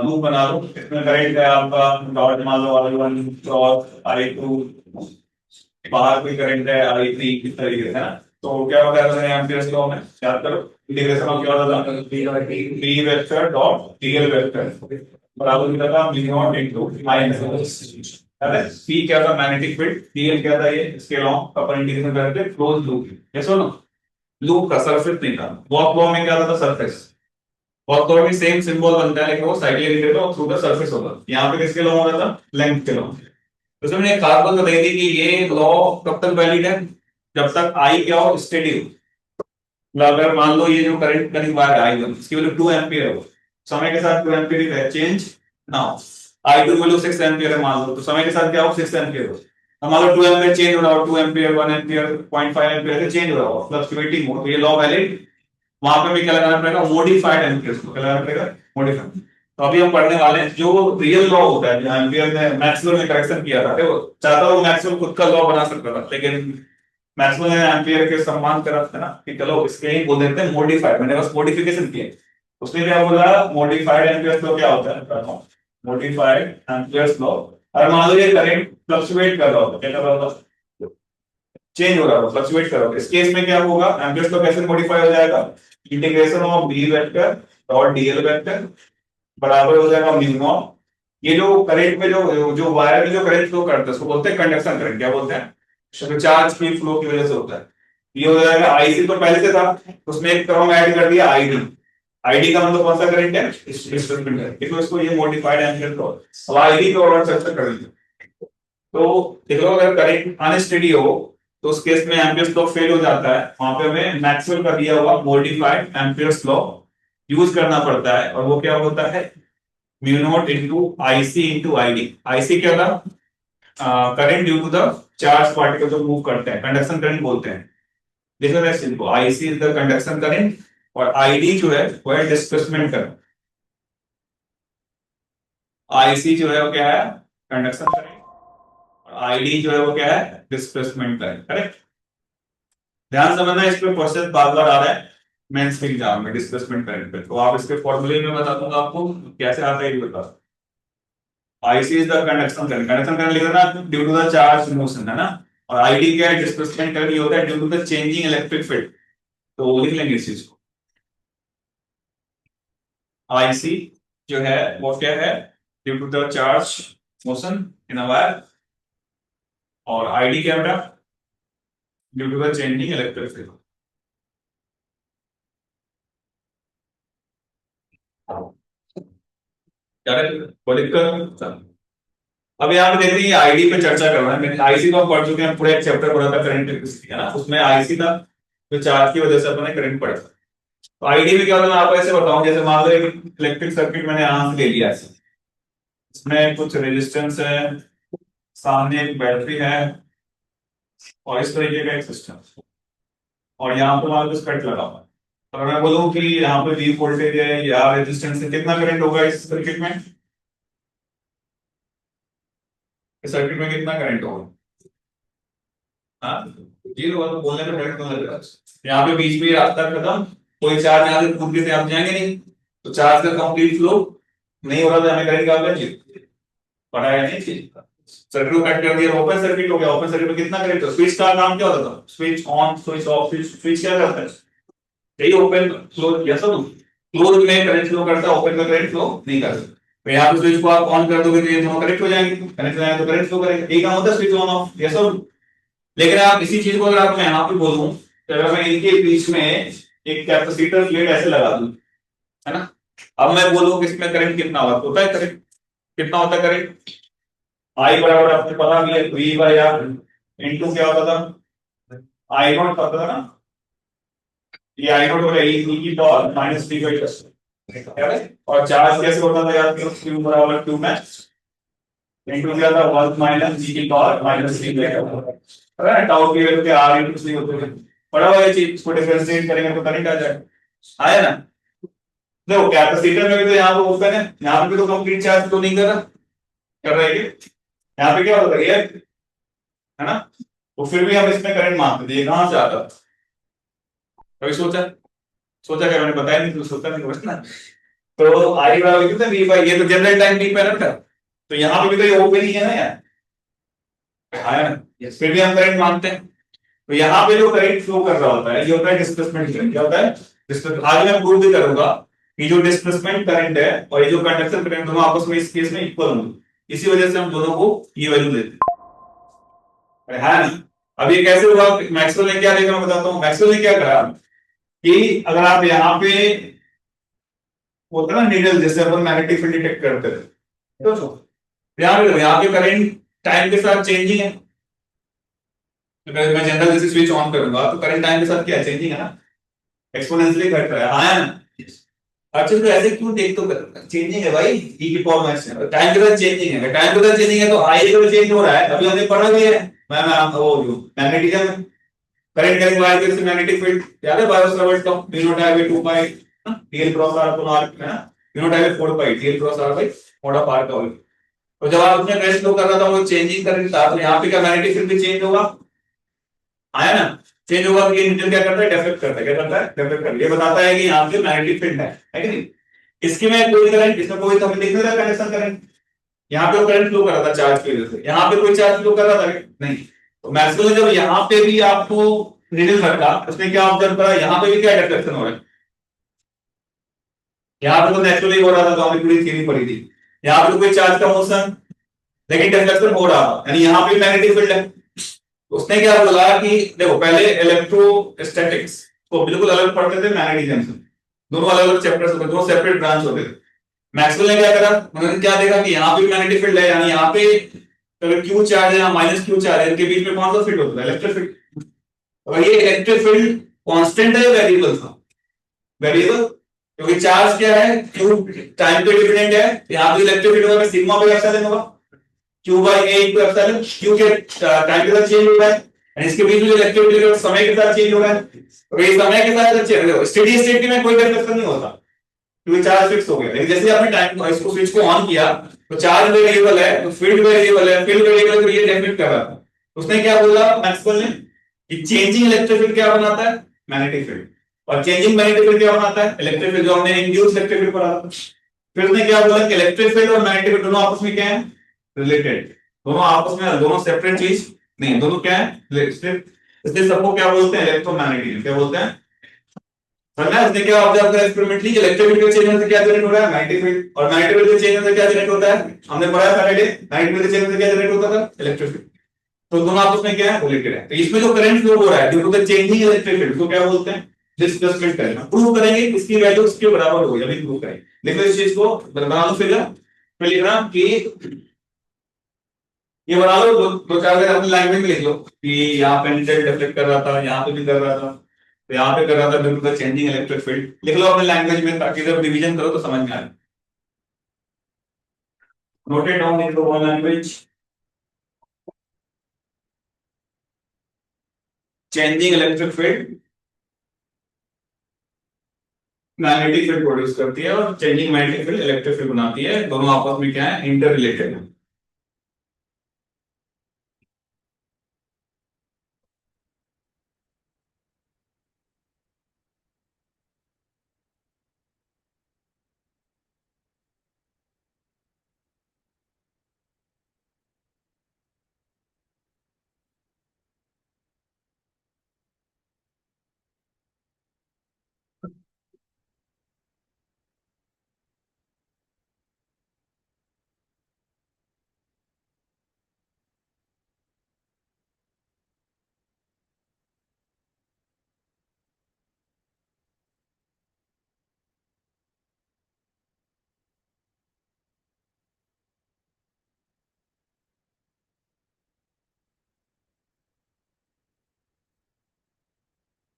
लूप बना लो, इसमें करंट है आपका डॉट मान लो I1 क्रॉस I2, बाहर कोई करंट है I3, इस तरीके से है ना। तो क्या बताया था मैंने एम्पियर्स लॉ में, याद करो इंटीग्रेशन ऑफ क्या होता था, B vector dot DL vector बराबर कितना था, म्यू नॉट इनटू आई, है पी क्या था मैग्नेटिक फील्ड, डीएल क्या था ये इसके लॉन्ग अपन इंटीग्रेशन करते क्लोज लूप, यस और नो। लूप का सरफेस नहीं था, वॉक लॉ में क्या था सरफेस, वॉक लॉ में सेम सिंबल बनता है लेकिन वो साइक्लिक इंटीग्रल और थ्रू द सरफेस होगा। यहाँ पे किसके लॉ हो रहा था, लेंथ के लॉ। तो उसमें एक खास बात बताई थी कि ये लॉ कब तक वैलिड है, जब तक आई क्या हो, स्टेडी हो। मतलब अगर मान लो ये जो करंट करीब आ रहा है I1, इसकी वैल्यू 2 एम्पीयर हो, समय के साथ 2 एम्पीयर है चेंज ना हो। I2 वैल्यू 6 एम्पीयर है मान लो, तो समय के साथ क्या हो, 6 एम्पीयर हो। अब मान लो 2 एम्पीयर चेंज हो रहा हो, 2 एम्पीयर 1 एम्पीयर 0.5 एम्पीयर से चेंज हो रहा हो, फ्लक्चुएटिंग हो, तो ये लॉ वैलिड। वहां पे भी क्या लगाना पड़ेगा, मॉडिफाइड एम्पीयर को क्या लगाना पड़ेगा, मॉडिफाइड। तो अभी हम पढ़ने वाले हैं जो रियल लॉ होता है, जो एम्पीयर ने मैक्सवेल ने करेक्शन किया था, देखो चाहता वो मैक्सवेल खुद का लॉ बना सकता था, लेकिन मैक्सवेल ने एम्पियर के सम्मान करा था ना कि चलो इसके ही बोल देते हैं मॉडिफाइड, मैंने बस मॉडिफिकेशन किया। उसने क्या बोला, मॉडिफाइड एम्पियर्स लॉ क्या होता है, मॉडिफाइड एम्पियर्स लॉ। और मान लो ये करंट फ्लक्चुएट कर रहा होता, क्या कर रहा होता, चेंज हो रहा होता, फ्लक्चुएट कर रहा होता, इस केस में क्या होगा, एम्पियर्स लॉ कैसे मॉडिफाई हो जाएगा, integration of B vector dot DL vector बराबर हो जाएगा म्यू नॉट। ये जो करंट में जो जो वायर में जो करंट फ्लो करता है उसको बोलते हैं कंडक्शन करंट, क्या बोलते हैं, जो चार्ज की फ्लो की वजह से होता है। ये हो जाएगा आईसी तो पहले से था, उसमें एक टर्म ऐड कर दिया आईडी। आईडी का मतलब कौन सा करंट है, डिस्प्लेसमेंट है, देखो इसको ये मॉडिफाइड एम्पीयर लो। अब आईडी को और चर्चा कर लीजिए। तो देखो अगर करंट अनस्टेडी हो तो उस केस में एम्पियर्स लॉ फेल हो जाता है, वहां पे हमें मैक्सवेल का दिया हुआ मॉडिफाइड एम्पियर्स लॉ यूज करना पड़ता है, और वो क्या होता है, mu naught into IC into ID. IC क्या था, current due to the charge particle जो मूव करते हैं, कंडक्शन करंट बोलते हैं। देखो that's simple, IC is the conduction current और आईडी जो है वो है डिस्प्लेसमेंट करंट। आईसी जो है वो क्या है, कंडक्शन करंट, और आईडी जो है वो क्या है, डिस्प्लेसमेंट करंट, करेक्ट। ध्यान समझना, इस पे क्वेश्चन बार बार आ रहा है मेंस के एग्जाम में डिस्प्लेसमेंट करंट पे, तो आप इसके फॉर्मूले में बता दूंगा आपको कैसे आता है, ये बता। IC is the conduction current, conduction current लिख देना due to the charge motion, है ना। और आईडी क्या है, डिस्प्लेसमेंट करंट, ये होता है due to the changing electric field. तो लिख लेंगे इस चीज को, आईसी जो है वो क्या है, due to the charge motion in a wire, और आईडी क्या बेटा, due to the changing electric field. क्या है कोई दिक्कत। अब यहाँ पे देखते हैं आईडी पे चर्चा कर रहा है, मैंने आईसी तो हम पढ़ चुके हैं, पूरा एक चैप्टर पढ़ा था करंट इलेक्ट्रिसिटी, है ना, उसमें आईसी था जो चार्ज की वजह से अपने करंट पड़ा। तो आईडी में क्या होता है, मैं आपको ऐसे बताऊं, जैसे मान लो एक इलेक्ट्रिक सर्किट मैंने यहां से ले लिया ऐसे, इसमें कुछ रेजिस्टेंस है, सामने एक बैटरी है, और इस तरीके का एक सिस्टम, और यहाँ पे मान लो कट लगा हुआ है। तो अगर मैं बोलूँ कि यहाँ पे वी वोल्टेज है या रेजिस्टेंस है, कितना करंट होगा इस सर्किट में, इस सर्किट में कितना करंट होगा, हाँ जीरो होगा, तो बोलने में करंट तो लगेगा। यहाँ पे बीच में ये रास्ता खत्म, कोई चार्ज यहाँ से कूद के से आप जाएंगे नहीं, तो चार्ज का कंप्लीट फ्लो नहीं हो रहा, तो हमें करंट का चाहिए, पढ़ा है नहीं चीज। सर्किट को कट कर दिया, ओपन सर्किट हो गया, ओपन सर्किट में कितना करंट, स्विच का काम क्या होता था, switch on switch off, switch क्या करता है, यही ओपन क्लोज, यस और नो। क्लोज में करंट फ्लो करता है, ओपन में करंट फ्लो नहीं करता। तो यहाँ पे स्विच को आप ऑन कर दोगे तो ये दोनों कनेक्ट हो जाएंगे, कनेक्ट हो जाएंगे तो करंट फ्लो करेगा, यही काम होता है स्विच ऑन ऑफ, यस और नो। लेकिन आप इसी चीज को अगर आप मैं यहाँ पे बोलूं, तो अगर मैं इनके बीच में एक कैपेसिटर प्लेट ऐसे लगा दूं, है ना, अब मैं बोलूं कि इसमें करंट कितना होता है, करंट कितना होता है, करंट आई बराबर आपको पता भी है, वी बाय आर इनटू क्या होता था, आई नॉट पता था ना, ये आई नॉट हो गया ई की power minus T by test, और चार्ज कैसे होता था याद करो, क्यू बराबर क्यू मैक्स इनटू क्या था 1 माइनस जी की पावर माइनस 3 है टाउ की वैल्यू के आर इनटू सी होते हैं। पढ़ा हुआ ये चीज, इसको डिफरेंशिएट करेंगे तो करंट आ जाएगा। आया ना? देखो कैपेसिटर में भी तो यहाँ पे ओपन है, यहाँ पे भी तो कंप्लीट चार्ज तो नहीं कर रहा, कर रहा है ये। यहाँ पे क्या होता है ना? तो फिर भी हम इसमें करंट मानते थे, ये कहाँ से आता था? कभी सोचा? सोचा क्या? मैंने बताया नहीं तो सोचा नहीं होगा ना। तो आई बराबर कितना वी बाई, ये तो जनरल टाइम डिपेंडेंट है, तो यहाँ पे भी तो ये ओपन ही है ना यार, है ना? फिर भी हम करंट मानते हैं। तो यहाँ पे जो करंट फ्लो कर रहा होता है ये होता है डिस्प्लेसमेंट करंट। क्या होता है? आगे मैं प्रूव भी करूंगा कि जो डिस्प्लेसमेंट करंट है और ये जो कंडक्शन करंट दोनों आपस में इस केस में इक्वल होंगे, इसी वजह से हम दोनों को ये वैल्यू देते हैं, है ना? अब ये कैसे हुआ? मैक्सवेल ने क्या देखा मैं बताता हूँ। मैक्सवेल ने क्या करा कि अगर आप यहाँ पे होता है ना नीडल, जैसे अपन मैग्नेटिक फील्ड डिटेक्ट करते थे, तो यहाँ पे करंट टाइम के साथ चेंजिंग है। अगर मैं जनरल जैसे स्विच ऑन करूंगा तो करंट टाइम के साथ क्या चेंजिंग है ना, एक्सपोनेंशियली घट रहा है, हाँ है ना? अच्छा तो ऐसे क्यों देख, तो चेंजिंग है भाई, ई की पावर माइनस टाइम के साथ चेंजिंग है, टाइम के साथ चेंजिंग है तो आई लेवल चेंज हो रहा है, अभी हमने पढ़ा भी है। मैं वो जो मैग्नेटिज्म करंट कैरिंग वायर के मैग्नेटिक फील्ड याद है, Biot Savart law, v naught I by 2 pi dl cross r upon r है ना, v naught I by 4 pi dl cross r by mod of r का होल। तो जब आप उसमें करंट फ्लो कर रहा था वो चेंजिंग करंट था, तो यहाँ पे क्या मैग्नेटिक फील्ड भी चेंज होगा, आया ना? चेंज होगा तो ये न्यूटन क्या करता है? डेफलेक्ट करता है। क्या करता है? डेफलेक्ट करता है। ये बताता है कि यहाँ पे मैग्नेटिक फील्ड है कि नहीं? इसकी में कोई करंट, इसमें कोई तो हमें दिख नहीं रहा कंडक्शन करंट, यहाँ पे वो करंट फ्लो कर रहा था चार्ज की वजह से, यहाँ पे कोई चार्ज फ्लो कर रहा था क्या? नहीं। तो मैक्सवेल ने जब यहाँ पे भी आपको नीडल रखा, उसने क्या ऑब्जर्व करा? यहाँ पे भी क्या डिफ्लेक्शन हो रहा है, यहाँ पे तो नेचुरली हो रहा था, तो हमने पूरी थ्योरी पढ़ी थी। यहाँ पे तो कोई चार्ज का मोशन, लेकिन डिफ्लेक्शन हो रहा था, यानी यहाँ पे मैग्नेटिक फील्ड है। उसने क्या बोला कि देखो पहले इलेक्ट्रोस्टैटिक्स को बिल्कुल अलग पढ़ते थे मैग्नेटिज्म से, दोनों अलग अलग चैप्टर्स होते थे, दो सेपरेट ब्रांच होते थे। मैक्सवेल ने क्या करा, उन्होंने क्या देखा कि यहाँ पे मैग्नेटिक फील्ड है, यानी यहाँ पे अगर क्यू चार्ज है या माइनस क्यू चार्ज है, इनके बीच में कौन सा फील्ड होता है? Electric field. और ये इलेक्ट्रिक फील्ड कांस्टेंट है या वेरिएबल था? वेरिएबल, क्योंकि चार्ज क्या है, क्यू टाइम पे डिपेंडेंट है, यहाँ पे इलेक्ट्रिक फील्ड होगा सिग्मा बाय एप्सिलॉन होगा, Q by A equal epsilon, Q के टाइम के साथ चेंज हो रहा है, एंड इसके बीच में जो इलेक्ट्रिक फील्ड समय के साथ चेंज हो रहा है, तो ये समय के साथ चेंज, स्टेडी स्टेट में कोई डिफरेंस नहीं होता क्योंकि चार्ज फिक्स हो गया। लेकिन जैसे आपने टाइम इसको स्विच को ऑन किया तो चार्ज वेरिएबल है, तो फील्ड वेरिएबल है, फील्ड वेरिएबल तो ये डेफिनेट कर रहा था। उसने क्या बोला मैक्सवेल ने कि चेंजिंग इलेक्ट्रिक फील्ड क्या बनाता है? Magnetic field. और चेंजिंग मैग्नेटिक फील्ड क्या बनाता है? इलेक्ट्रिक फील्ड, जो हमने इंड्यूस इलेक्ट्रिक फील्ड पढ़ा था। फिर उसने क्या बोला कि इलेक्ट्रिक फील्ड और मैग्नेटिक फील्ड दोनों आपस में क्या है? रिलेटेड। दोनों आपस में, दोनों सेपरेट चीज नहीं, दोनों क्या है? इसलिए सबको क्या बोलते हैं? इलेक्ट्रोमैग्नेटिज्म। क्या बोलते हैं? समझा? उसने क्या ऑब्जर्व करा एक्सपेरिमेंटली कि इलेक्ट्रिक फील्ड के चेंज होने से क्या जनरेट हो रहा है? Magnetic field. और मैग्नेटिक फील्ड के चेंज होने से क्या जनरेट होता है? हमने पढ़ा है पहले, मैग्नेटिक फील्ड के चेंज होने से क्या जनरेट होता था? Electric field. तो दोनों आपस में क्या है? रिलेटेड है। तो इसमें जो करंट फ्लो हो रहा है due to the changing electric field को क्या बोलते हैं? Displacement current. प्रूव करेंगे इसकी वैल्यू उसके बराबर होगी, अभी प्रूव करेंगे। देखो इस चीज को बना लो फिगर, फिर लिखना कि ये बना लो, दो चार जगह अपनी लैंग्वेज में लिख लो कि यहाँ पे नीचे डिफ्लेक्ट कर रहा था, यहाँ पे भी कर रहा था, तो यहाँ पे कर रहा था due to the changing electric field. लिख लो अपने लैंग्वेज में ताकि जब रिवीजन करो तो समझ में आए। Note it down in your language. Changing electric field magnetic field produce करती है और changing magnetic field electric field बनाती है, दोनों आपस में क्या है? इंटर रिलेटेड है।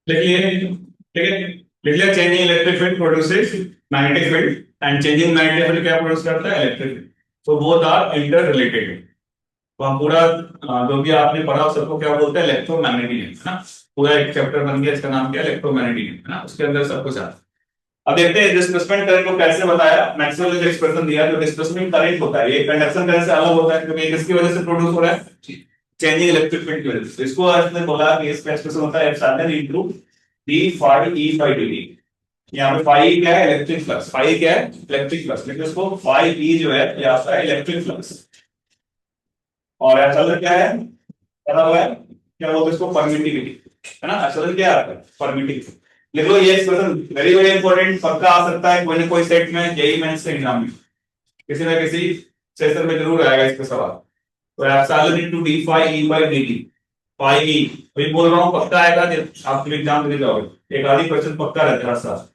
लिख लिए? ठीक है, लिख लिया। Changing electric field produces magnetic field, and changing magnetic field क्या प्रोड्यूस करता है? Electric field. तो बोथ आर इंटर रिलेटेड। तो हम पूरा जो भी आपने पढ़ा सबको क्या बोलते हैं, इलेक्ट्रोमैग्नेटिज्म, है ना। पूरा एक चैप्टर बन गया, इसका नाम क्या है, इलेक्ट्रोमैग्नेटिज्म, है ना। उसके अंदर सब कुछ आता है। अब देखते हैं डिस्प्लेसमेंट करंट को कैसे बताया। मैक्सवेल ने जो एक्सप्रेशन दिया, जो डिस्प्लेसमेंट करंट होता है ये कंडक्शन करंट से अलग होता है, क्योंकि ये किसकी वजह से प्रोड्यूस हो रहा है, चेंजिंग इलेक्ट्रिक फील्ड की वजह से। तो इसको इसने बोला कि इसका एक्सप्रेशन होता है epsilon into D phi E by D. यहाँ पे फाई क्या है, इलेक्ट्रिक फ्लक्स। फाई क्या है, इलेक्ट्रिक फ्लक्स, लेकिन उसको फाई ई जो है ये आपका इलेक्ट्रिक फ्लक्स, और एप्सिलॉन क्या है, पता हुआ है क्या बोलते हैं इसको, परमिटिविटी, है ना। एप्सिलॉन क्या है आपका, परमिटिविटी। लिख लो ये एक्सप्रेशन, वेरी वेरी इंपॉर्टेंट, पक्का आ सकता है कोई ना कोई सेट में, जेईई मेंस के एग्जाम में किसी ना किसी सेशन में जरूर आएगा इसका सवाल। तो epsilon into D phi E by D T, phi E, वही बोल रहा हूँ पक्का आएगा जब आप एग्जाम देने जाओगे, एक आधी क्वेश्चन पक्का रहता है साथ।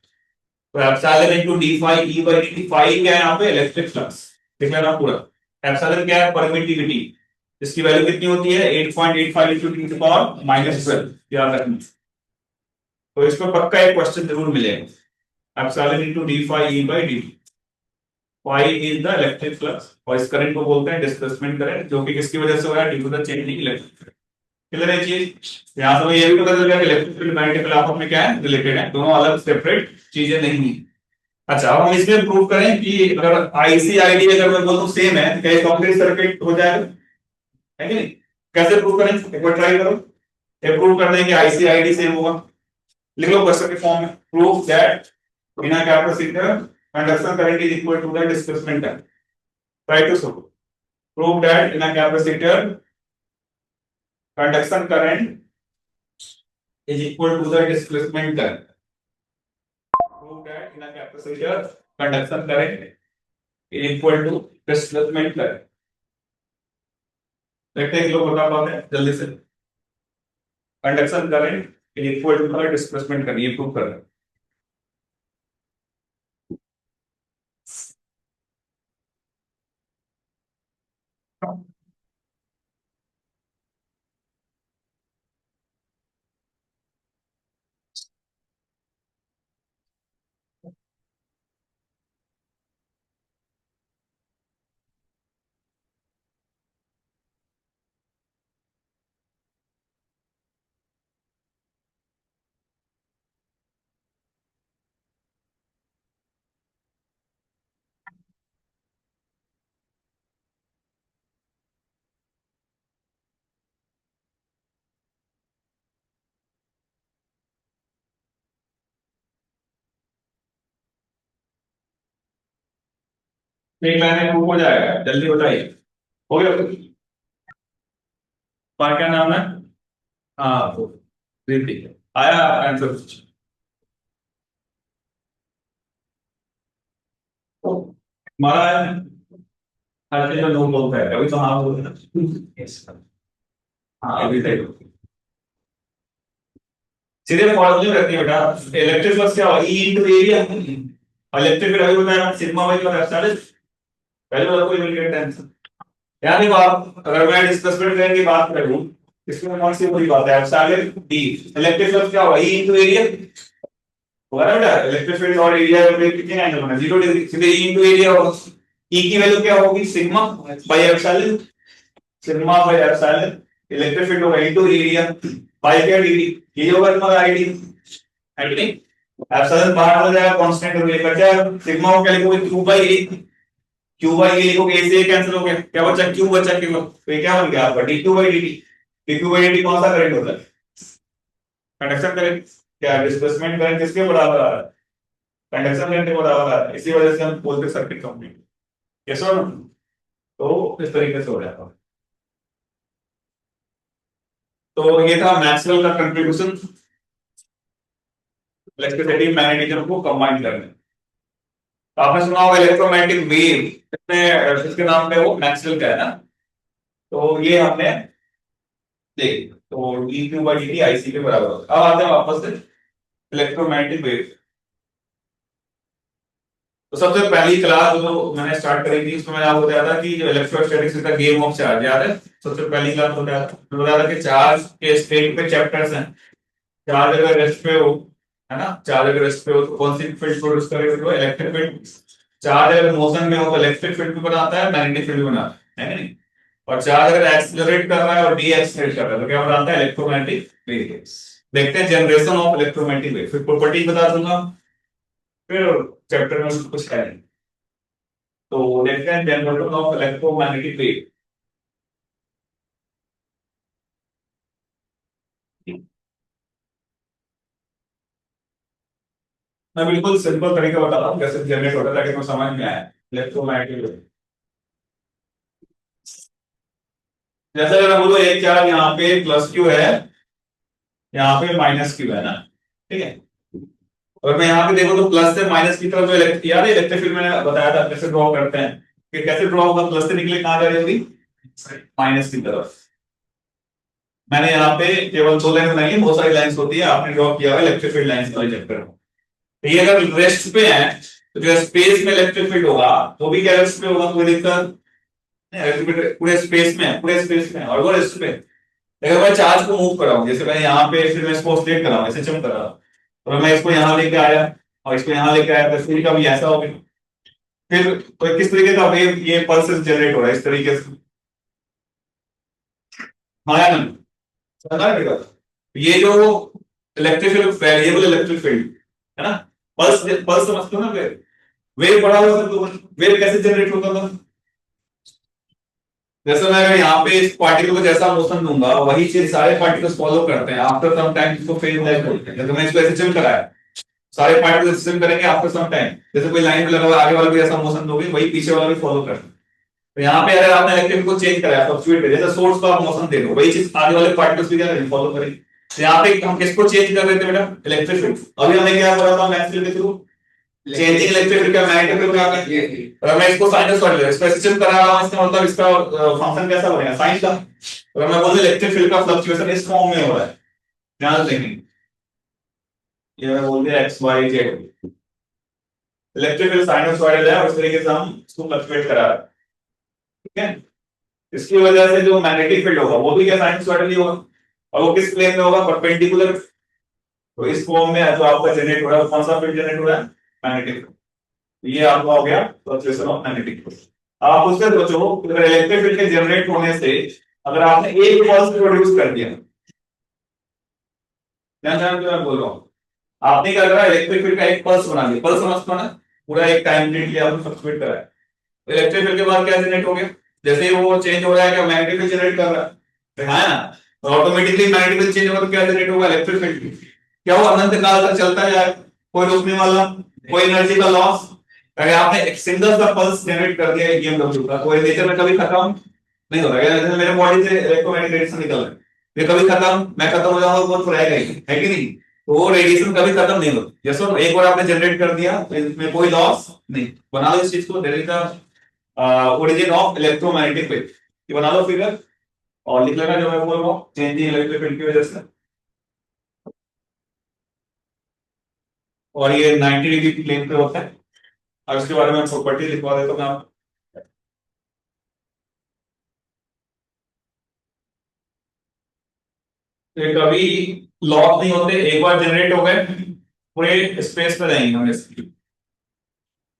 तो epsilon into D phi E by D T, phi क्या है यहाँ पे, इलेक्ट्रिक फ्लक्स, लिख लेना पूरा। एप्सिलॉन क्या है, परमिटिविटी, इसकी वैल्यू कितनी होती है, 8.85 इंटू टी टू पावर -12, याद रखना। तो इस पर पक्का एक क्वेश्चन जरूर मिलेगा, epsilon into D phi E by D T. Phi is the electric flux, और इस करंट को बोलते हैं डिस्प्लेसमेंट करंट, जो कि किसकी वजह से हो रहा है, due to the changing electric field. Clear है चीज। यहाँ से हमें ये भी पता चल गया कि इलेक्ट्रिक फील्ड मैग्नेटिक फील्ड आपस में क्या है, रिलेटेड है, दोनों अलग सेपरेट चीजें नहीं है। अच्छा, अब हम इसमें प्रूव करें कि अगर आईसी आईडी अगर मैं बोलूं सेम है, तो क्या कंप्लीट सर्किट हो जाएगा, है कि नहीं। कैसे प्रूव करें, एक बार ट्राई करो। ये प्रूव कर दें कि आईसी आईडी सेम होगा। लिख लो क्वेश्चन के फॉर्म में, prove that in a capacitor conduction current is equal to the displacement current. Try to solve. Prove that in a capacitor conduction current is equal to the displacement current. Prove that in a capacitor conduction current is equal to displacement current. देखते हैं लोग बता पाते हैं जल्दी से। Conduction current is equal to the displacement current, ये prove कर रहे हैं। एक लाइन में प्रूव हो जाएगा, जल्दी बताइए। हो गया, तुम्हारा क्या नाम है, हाँ प्रीति, आया आंसर। हमारा हर चीज में नो बोलता है, अभी तो हाँ बोल रहे हैं। Yes, हाँ अभी तक सीधे फॉर्मूले रहती है बेटा। इलेक्ट्रिक फ्लक्स क्या होगा, ई इनटू एरिया, और इलेक्ट्रिक फील्ड अभी बताया सिग्मा बाई और एप्सिलॉन, पहले वाला कोई मिल गया टेंशन। याद नहीं आप, अगर मैं डिस्प्लेसमेंट करंट की बात करूं, इसमें कौन सी पूरी बात है, एप्सिलॉन डी। इलेक्ट्रिक फ्लक्स क्या होगा, ई इनटू एरिया होगा ना बेटा। इलेक्ट्रिक फील्ड और एरिया में कितने एंगल बना, 0 डिग्री, सीधे ई इनटू एरिया होगा। ई की वैल्यू क्या होगी, sigma by epsilon, sigma by epsilon. Electric field होगा इनटू एरिया बाई क्या डिग्री, ये होगा तुम्हारा आईडी, है कि नहीं। एप्सिलॉन बाहर हो जाएगा, कांस्टेंट हो जाएगा, क्या सिग्मा को क्या लिखोगे, Q by A, Q by A लिखोगे, ए से ए कैंसिल हो गया, क्या बचा क्यू बचा, क्यू, तो ये क्या बन गया आपका D Q by D T. D Q by D T कौन सा करंट होता है, कंडक्शन करंट। क्या डिस्प्लेसमेंट करंट किसके बराबर आ रहा है, कंडक्शन करंट के बराबर आ रहा है, इसी वजह से हम बोलते सर्किट कंप्लीट। यस और नो। तो इस तरीके से हो जाता है। तो ये था मैक्सवेल का कंट्रीब्यूशन इलेक्ट्रिसिटी मैग्नेटिज्म को कंबाइन करने। तो आपने सुना होगा इलेक्ट्रोमैग्नेटिक वेव, इसमें इसके नाम पे वो मैक्सवेल का है ना। तो ये हमने देख, तो D Q by D T I C के बराबर होता है। अब आते हैं वापस से इलेक्ट्रोमैग्नेटिक वेव। तो सबसे पहली क्लास जो मैंने स्टार्ट करी थी उसमें मैंने आपको बताया था कि जो इलेक्ट्रोस्टैटिक्स का गेम ऑफ चार्ज याद है। सबसे पहली क्लास बताया था कि चार्ज के स्टेट पे चैप्टर्स हैं। चार्ज अगर रेस्ट पे हो, है ना, चार्ज अगर रेस्ट पे हो तो कौन सी फील्ड प्रोड्यूस करेगा, तो इलेक्ट्रिक फील्ड। चार्ज अगर मोशन में हो तो इलेक्ट्रिक फील्ड भी बनाता है, मैग्नेटिक फील्ड भी बनाता है कि नहीं। और चार्ज अगर एक्सेलरेट कर रहा है और डी एक्सेलरेट कर रहा है तो क्या बनाता है, इलेक्ट्रोमैग्नेटिक वेव्स। देखते हैं जनरेशन ऑफ इलेक्ट्रोमैग्नेटिक वेव, फिर प्रॉपर्टी बता दूंगा, फिर चैप्टर में कुछ है नहीं। तो देखते हैं जनरेशन ऑफ इलेक्ट्रोमैग्नेटिक वेव। मैं बिल्कुल सिंपल तरीका बता रहा हूँ कैसे जनरेट होता है ताकि मैं समझ में आए इलेक्ट्रोमैग्नेटिक वेव। जैसे अगर मैं बोलूँ एक चार्ज यहाँ पे प्लस क्यू है, यहाँ पे माइनस क्यू है ना, ठीक है। और मैं यहाँ पे देखो तो प्लस से माइनस की तरफ जो याद है इलेक्ट्रिक फील्ड मैंने बताया था कैसे ड्रॉ करते हैं, कि कैसे ड्रॉ होगा, प्लस से निकले कहाँ जा रही होगी, माइनस की तरफ। मैंने यहाँ पे केवल दो लाइन बनाई है, बहुत सारी लाइंस होती है, आपने ड्रॉ किया हुआ इलेक्ट्रिक फील्ड लाइंस वाले चैप्टर में। तो ये अगर रेस्ट पे है तो जो स्पेस में इलेक्ट्रिक फील्ड होगा वो भी क्या रेस्ट पे होगा, कोई दिक्कत नहीं, इलेक्ट्रिक फील्ड पूरे स्पेस में है, पूरे स्पेस में है, और वो रेस्ट पे। अगर मैं चार्ज को मूव कराऊं, जैसे मैं यहाँ पे फिर मैं इसको ऑसिलेट कराऊं, ऐसे चम कर रहा, और मैं इसको यहाँ लेके आया और इसको यहाँ लेके आया तो फिर का भी ऐसा हो गया। फिर तो किस तरीके का वेव ये पल्सेस जनरेट हो रहा है इस तरीके से, हाँ या नहीं, समझ आ रहा है? ये जो electric field, variable electric field है ना, पल्स पल्स समझते हो ना, वेव, वेव बड़ा होता तो वेव कैसे जनरेट होता था, जैसे मैं अगर यहाँ पे इस पार्टिकल को जैसा मोशन दूंगा वही चीज सारे पार्टिकल्स फॉलो करते हैं, आफ्टर सम टाइम इसको फेज लैग बोलते हैं। जैसे मैं इसको ऐसे चल कराया, सारे पार्टिकल्स सिस्टम करेंगे आफ्टर सम टाइम, जैसे कोई लाइन पे लगा हुआ आगे वाला भी ऐसा मोशन दोगे वही पीछे वाला भी फॉलो करता है। तो यहाँ पे अगर आपने इलेक्ट्रिक को चेंज कराया फ्लक्चुएट करें, जैसे सोर्स को आप मोशन दे दो वही चीज आगे वाले पार्टिकल्स भी क्या करेंगे, फॉलो करेंगे। तो यहाँ पे हम किसको चेंज कर रहे थे बेटा, इलेक्ट्रिक फील्ड। अभी हमने क्या करा था मैक्सवेल के थ्रू, चेंजिंग इलेक्ट्रिक फील्ड का मैग्नेटिक फील्ड क्या है, और मैं इसको साइनसॉइडल स्पेसिफिक करा रहा हूं, इसका मतलब इसका फंक्शन कैसा बनेगा, साइन का। अगर मैं बोलूं इलेक्ट्रिक फील्ड का फ्लक्चुएशन इस फॉर्म में हो रहा है, ध्यान देंगे, ये मैं बोल दिया X Y Z, electric field sinusoidal है और इस तरीके से हम इसको फ्लक्चुएट करा रहे हैं, ठीक है। इसकी वजह से जो मैग्नेटिक फील्ड होगा वो भी क्या साइनसॉइडल ही होगा, और वो किस प्लेन में होगा, परपेंडिकुलर। तो इस फॉर्म में जो आपका जनरेट हो रहा है कौन सा फील्ड जनरेट हो रहा है, मैग्नेटिक। ये आपका हो गया फ्लक्चुएशन ऑफ मैग्नेटिक फील्ड। आप उससे सोचो कि अगर इलेक्ट्रिक फील्ड के जनरेट होने से अगर आपने एक पल्स प्रोड्यूस कर दिया, ध्यान ध्यान मैं बोल रहा हूँ, आपने क्या करा, इलेक्ट्रिक फील्ड का एक पल्स बना दिया, पल्स समझते हो ना, पूरा एक टाइम पीरियड लिया आपने सब्सट्यूट करा है। तो इलेक्ट्रिक फील्ड के बाद क्या जनरेट हो गया, जैसे ही वो चेंज हो रहा है क्या मैग्नेटिक फील्ड जनरेट कर रहा है, तो है ना, तो ऑटोमेटिकली मैग्नेटिक फील्ड चेंज होगा तो क्या जनरेट होगा, इलेक्ट्रिक फील्ड। क्या वो अनंत काल तक चलता जाए, कोई रोकने वाला, कोई एनर्जी का लॉस। अगर आपने एक सिंगल सा पल्स जनरेट कर दिया ईएमडब्ल्यू का, तो ये नेचर में कभी खत्म नहीं होता है, जैसे मेरे बॉडी से इलेक्ट्रोमैग्नेटिक रेडिएशन निकल रहा है, ये कभी खत्म, मैं खत्म हो जाऊंगा कौन तो रहेगा ही, है कि नहीं। तो वो रेडिएशन कभी खत्म नहीं होता, जैसे एक बार आपने जनरेट कर दिया तो इसमें कोई लॉस नहीं। बना लो इस चीज को, there is origin of electromagnetic wave, ये बना लो फिगर, और लिख लेना जो मैं बोल रहा हूँ, चेंजिंग इलेक्ट्रिक फील्ड की वजह से। और ये 90 डिग्री की प्लेन पे होता है, और इसके बारे में प्रॉपर्टी लिखवा देता हूँ मैं आपको। तो ये कभी लॉस नहीं होते, एक बार जनरेट हो गए पूरे स्पेस में रहेंगे हमेशा,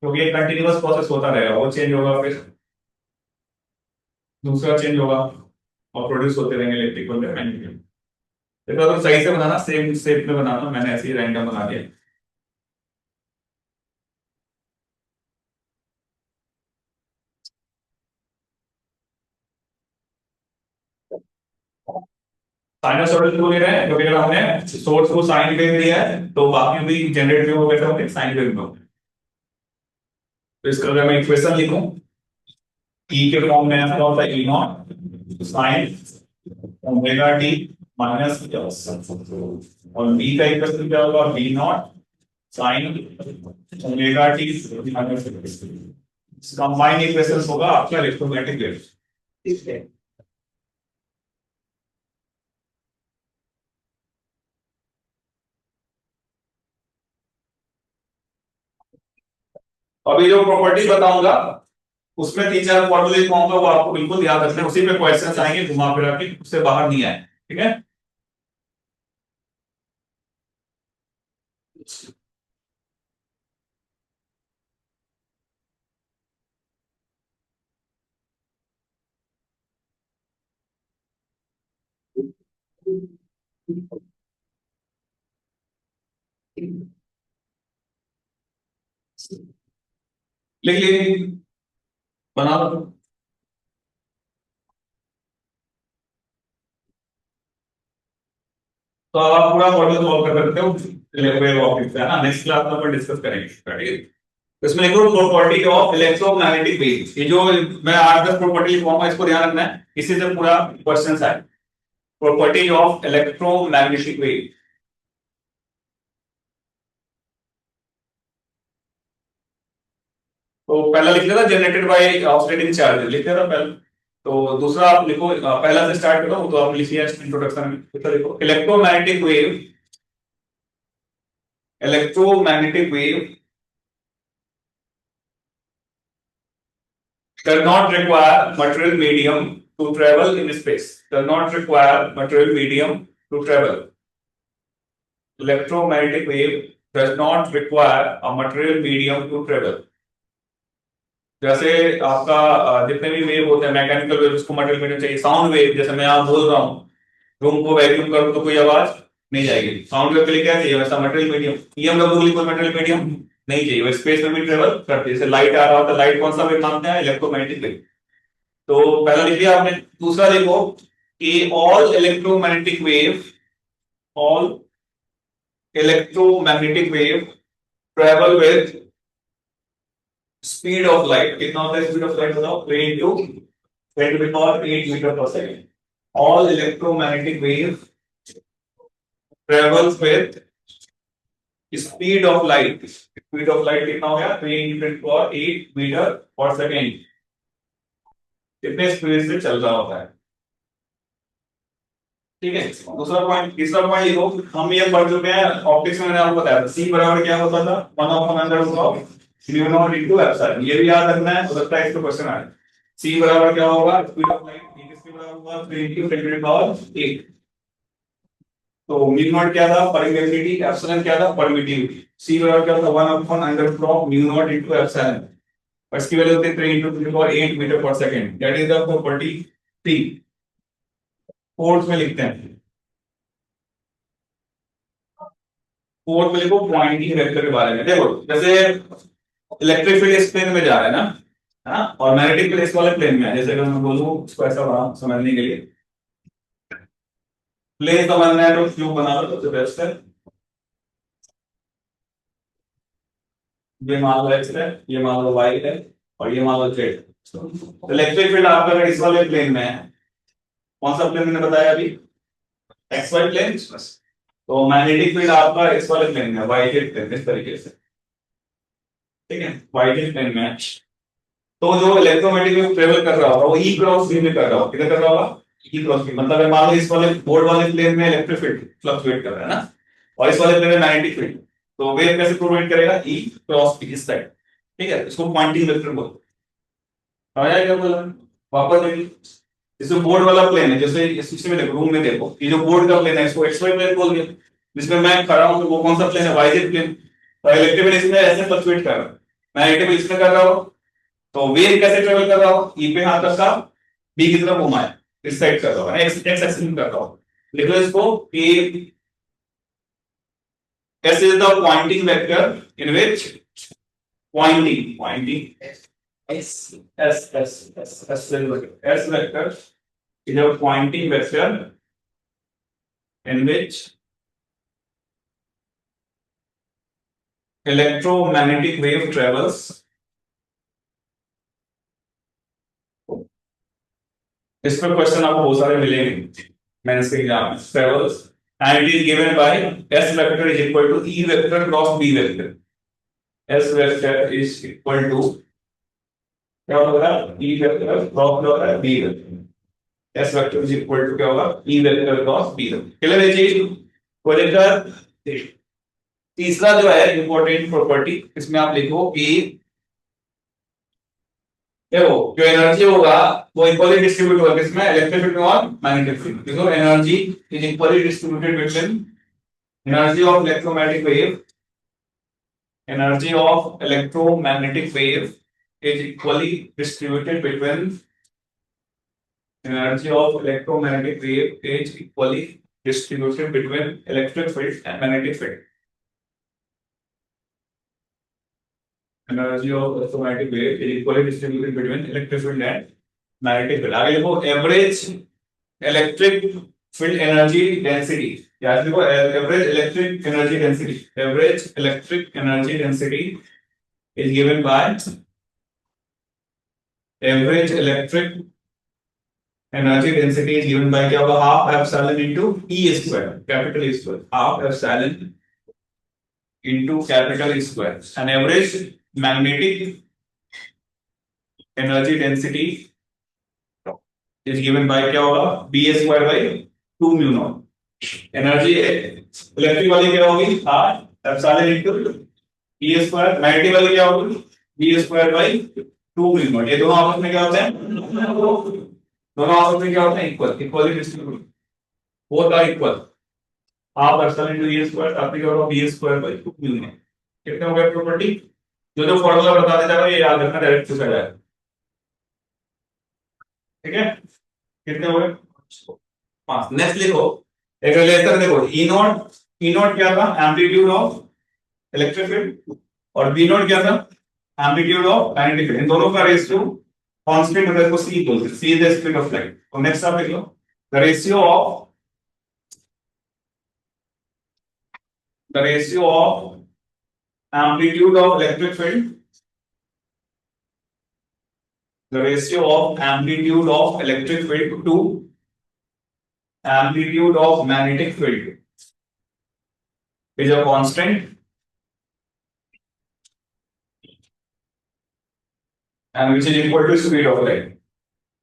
क्योंकि ये कंटिन्यूअस प्रोसेस होता रहेगा, वो चेंज होगा फिर दूसरा चेंज होगा और प्रोड्यूस होते रहेंगे इलेक्ट्रिकल मैग्नेटिक। देखो तो सही से बनाना, सेम शेप में बनाना, मैंने ऐसे ही रैंडम बना दिया। साइनसॉइडल क्यों ले रहे हैं, क्योंकि अगर हमने सोर्स को साइन वेव दिया है तो बाकी भी जनरेट वेव वगैरह होंगे साइन वेव में होंगे। तो इसका अगर मैं इक्वेशन लिखूं, ई के फॉर्म में ऐसा होता है, E naught sine omega T minus S, और बी का इक्वेशन क्या होगा, B naught sine omega T minus S. Combine equation होगा आपका इलेक्ट्रोमैग्नेटिक वेव, ठीक है। अभी जो प्रॉपर्टी बताऊंगा उसमें तीन चार फॉर्मूले लिखवाऊंगा, वो आपको बिल्कुल याद रखना है, उसी पे क्वेश्चन आएंगे घुमा फिरा के, उससे बाहर नहीं आए, ठीक है। लिख लीजिए, बना लो। तो अब आप पूरा मॉडल सॉल्व कर सकते हो वेव ऑप्टिक्स है ना, नेक्स्ट क्लास में अपन डिस्कस करेंगे, ठीक है। तो इसमें लिखो प्रॉपर्टी ऑफ इलेक्ट्रोमैग्नेटिक वेव, ये जो मैं 8-10 प्रॉपर्टी लिखवाऊंगा इसको ध्यान रखना है, इसी से पूरा क्वेश्चन है। प्रॉपर्टी ऑफ इलेक्ट्रोमैग्नेटिक वेव, तो पहला लिख लिया था जनरेटेड बाय ऑसिलेटिंग चार्ज, लिख लिया था पहले। तो दूसरा आप लिखो, पहला से स्टार्ट करो, तो आप लिखिए इंट्रोडक्शन में, तो लिखो electromagnetic wave, electromagnetic wave does not require material medium to travel in space, does not require material medium to travel. Electromagnetic wave does not require a material medium to travel. जैसे आपका जितने भी wave होते हैं mechanical wave, उसको material medium चाहिए। Sound wave, जैसे मैं यहाँ बोल रहा हूँ, रूम को वैक्यूम करूँ तो कोई आवाज नहीं जाएगी, साउंड वेव के लिए क्या चाहिए, वैसा मटेरियल मीडियम। ईएमडब्ल्यू के लिए कोई मटेरियल मीडियम नहीं चाहिए, वो स्पेस में भी ट्रेवल करती है। जैसे लाइट आ रहा होता है, लाइट कौन सा वेव मानते हैं, इलेक्ट्रोमैग्नेटिक वेव। तो पहला लिख लिया आपने। दूसरा देखो कि all electromagnetic wave travel with speed of light. कितना होता है स्पीड ऑफ लाइट बताओ, 3 into 10⁸ मीटर पर second. All electromagnetic wave travels with speed of light, speed of light कितना हो गया, 3 into 10⁸ मीटर पर सेकेंड, कितने स्पीड से चल रहा होता है, ठीक है। दूसरा पॉइंट, तीसरा पॉइंट लिखो, हम ये पढ़ चुके हैं ऑप्टिक्स में, मैंने आपको बताया था सी बराबर क्या होता था, 1/(under)root mu naught into epsilon. ये भी याद रखना है, हो सकता है इसको क्वेश्चन आए। सी बराबर क्या होगा, स्पीड ऑफ लाइट, ये किसके बराबर होगा, 3 into 10⁸ तो म्यू नॉट क्या था, परमिटिविटी, एप्सिलॉन क्या था, परमिटिविटी। सी बराबर क्या होता है, 1/(under) म्यू नॉट इनटू एप्सिलॉन, और इसकी वैल्यू होती है 3 into 10⁸ मीटर पर second. That is the property 3। Fourth में लिखते हैं, फोर्थ में लिखो पॉइंटिंग वेक्टर के बारे में। देखो जैसे इलेक्ट्रिक फील्ड इस प्लेन में जा रहा है ना, है ना, और मैग्नेटिक फील्ड इस वाले प्लेन में है। जैसे अगर मैं बोलूं इसको ऐसा बना समझने के लिए, प्लेन समझना है तो क्यूब बना लो, सबसे बेस्ट है। ये मान लो एक्स है, ये मान लो वाई है, और ये मान लो जेड। इलेक्ट्रिक फील्ड आपका अगर इस वाले प्लेन में है, कौन सा प्लेन मैंने बताया अभी, एक्स वाई प्लेन। तो मैग्नेटिक फील्ड आपका इस वाले प्लेन में, वाई जेड प्लेन, इस तरीके से, ठीक है, वाई जेड प्लेन में है। तो जो इलेक्ट्रोमैग्नेटिक वेव ट्रेवल कर रहा होगा वो ई क्रॉस बी में कर रहा होगा, किधर कर रहा होगा, ई क्रॉस बी। मतलब मान लो इस वाले बोर्ड वाले प्लेन में इलेक्ट्रिक फील्ड फ्लक्चुएट कर रहा है ना, और इस वाले प्लेन में मैग्नेटिक फील्ड, तो वेव कैसे प्रोवाइड करेगा, ई क्रॉस बी इस साइड, ठीक है। इसको पॉइंटिंग वेक्टर बोलते हैं। समझ आया क्या बोला, वापस देखिए, इसमें बोर्ड वाला प्लेन है, जैसे इस में देखो, रूम में देखो, ये जो बोर्ड का प्लेन है इसको एक्स वाई प्लेन बोल दिया, जिसमें मैं खड़ा हूं तो वो कौन सा प्लेन है, वाई जेड प्लेन। और इलेक्ट्रिक फील्ड इसमें ऐसे फ्लक्चुएट कर रहा है, मैग्नेटिक फील्ड इसमें कर रहा हो, तो वेव कैसे ट्रेवल कर रहा हो, ई पे हाथ रखा, बी की तरफ घुमाए, इस साइड कर रहा हो, एक्स एक्सिस में कर रहा हो। लिख लो इसको कि S is the pointing vector in which pointing S vector is a pointing vector in which electromagnetic wave travels इस पर क्वेश्चन आपको बहुत सारे मिलेंगे मैंने इसके एग्जाम में, travels and it is given by S vector is equal to E vector cross B vector। S vector is equal to क्या होगा, E vector cross B vector। S vector is equal to क्या होगा, E vector cross B vector। Clear है चीज, projector. तीसरा जो है important property, इसमें आप लिखो कि देखो जो एनर्जी होगा वो इक्वली डिस्ट्रीब्यूट होगा, किसमें, इलेक्ट्रिक फील्ड में और मैग्नेटिक फील्ड। देखो energy is equally distributed between energy of electromagnetic wave, energy of electromagnetic wave is equally distributed between energy of electromagnetic wave is equally distributed between electric field and magnetic field. Energy of electromagnetic wave is equally distributed between electric field and magnetic field. आगे देखो average electric field energy density. याद देखो average electric energy density. Average electric energy density is given by average electric energy density is given by क्या होगा half epsilon into E square, capital E square, half epsilon into capital E square. An average magnetic energy density is given by क्या होगा B square by 2 mu naught. Energy electric वाली क्या होगी half epsilon into E square, magnetic वाली क्या होगी B square by 2 mu naught. ये दोनों आपस में क्या होते हैं दोनों आपस में क्या होते हैं equally distribute both are equal half epsilon into E square आपने क्या होगा B square by 2 mu naught कितने हो गए प्रॉपर्टी जो जो फार्मूला बता देता है ये याद रखना डायरेक्ट पूछा जाएगा ठीक है कितने हो गए 5 नेक्स्ट लिखो एक रिलेशन देखो ई नॉट क्या था एम्पलीट्यूड ऑफ इलेक्ट्रिक फील्ड और बी नॉट क्या था एम्पलीट्यूड ऑफ मैग्नेटिक फील्ड इन दोनों का रेशियो कांस्टेंट होता है इसको c बोलते हैं c is the speed of light तो नेक्स्ट आप लिख लो the ratio of amplitude of electric field the ratio of amplitude of electric field to amplitude of magnetic field is a constant and which is equal to speed of light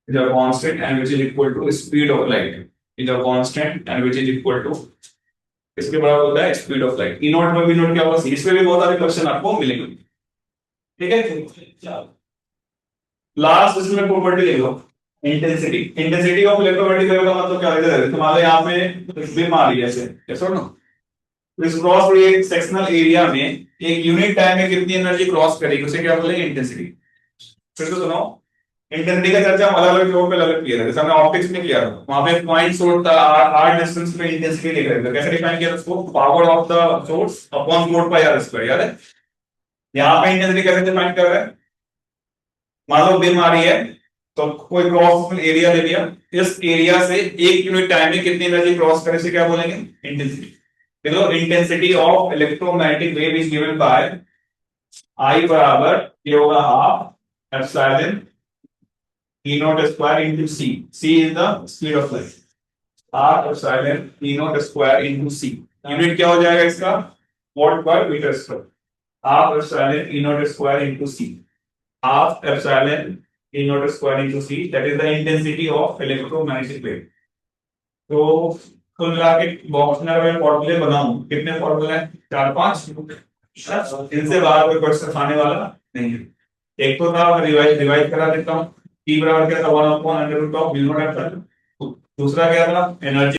is a constant and which is equal to speed of light is a constant and which is equal to इसके बराबर होता है speed of light E not में B not क्या होगा इसमें भी बहुत सारे क्वेश्चन आपको मिलेंगे ठीक है लास्ट इसमें प्रॉपर्टी ले low intensity of electromagnetic wave का मतलब क्या है तुम्हारे यहाँ पे बीम आ रही है ऐसे यस और नो तो इस क्रॉस सेक्शनल एरिया में एक यूनिट टाइम में कितनी एनर्जी क्रॉस करेगी उसे क्या बोलेंगे इंटेंसिटी फिर तो सुनो इंटेंसिटी का चर्चा हम अलग अलग जगहों पे अलग किया था जैसे हमने ऑप्टिक्स में किया था वहां पे पॉइंट सोर्स था आर डिस्टेंस पे इंटेंसिटी लिख रहे थे कैसे डिफाइन किया उसको power of the source upon 4πr², याद है यहाँ पे इंटेंसिटी कैसे डिफाइन कर रहे हैं मान लो बीम आ रही है तो कोई क्रॉस एरिया ले लिया इस एरिया से एक यूनिट टाइम में कितनी एनर्जी क्रॉस करे से क्या बोलेंगे इंटेंसिटी देखो intensity of electromagnetic wave is given by I बराबर ये होगा half epsilon E naught square into C. C is the speed of light. R epsilon E naught square into C. Unit क्या हो जाएगा इसका watt per metre square. half epsilon E naught square into C. half epsilon E naught square into C. That is the intensity of electromagnetic wave. तो कुल मिला के box में अगर मैं फॉर्मूले बनाऊं कितने फॉर्मूले हैं 4-5 इनसे बाहर कोई क्वेश्चन आने वाला नहीं है. एक तो था रिवाइज करा देता हूं T बराबर क्या था 1/√μ0 दूसरा क्या था एनर्जी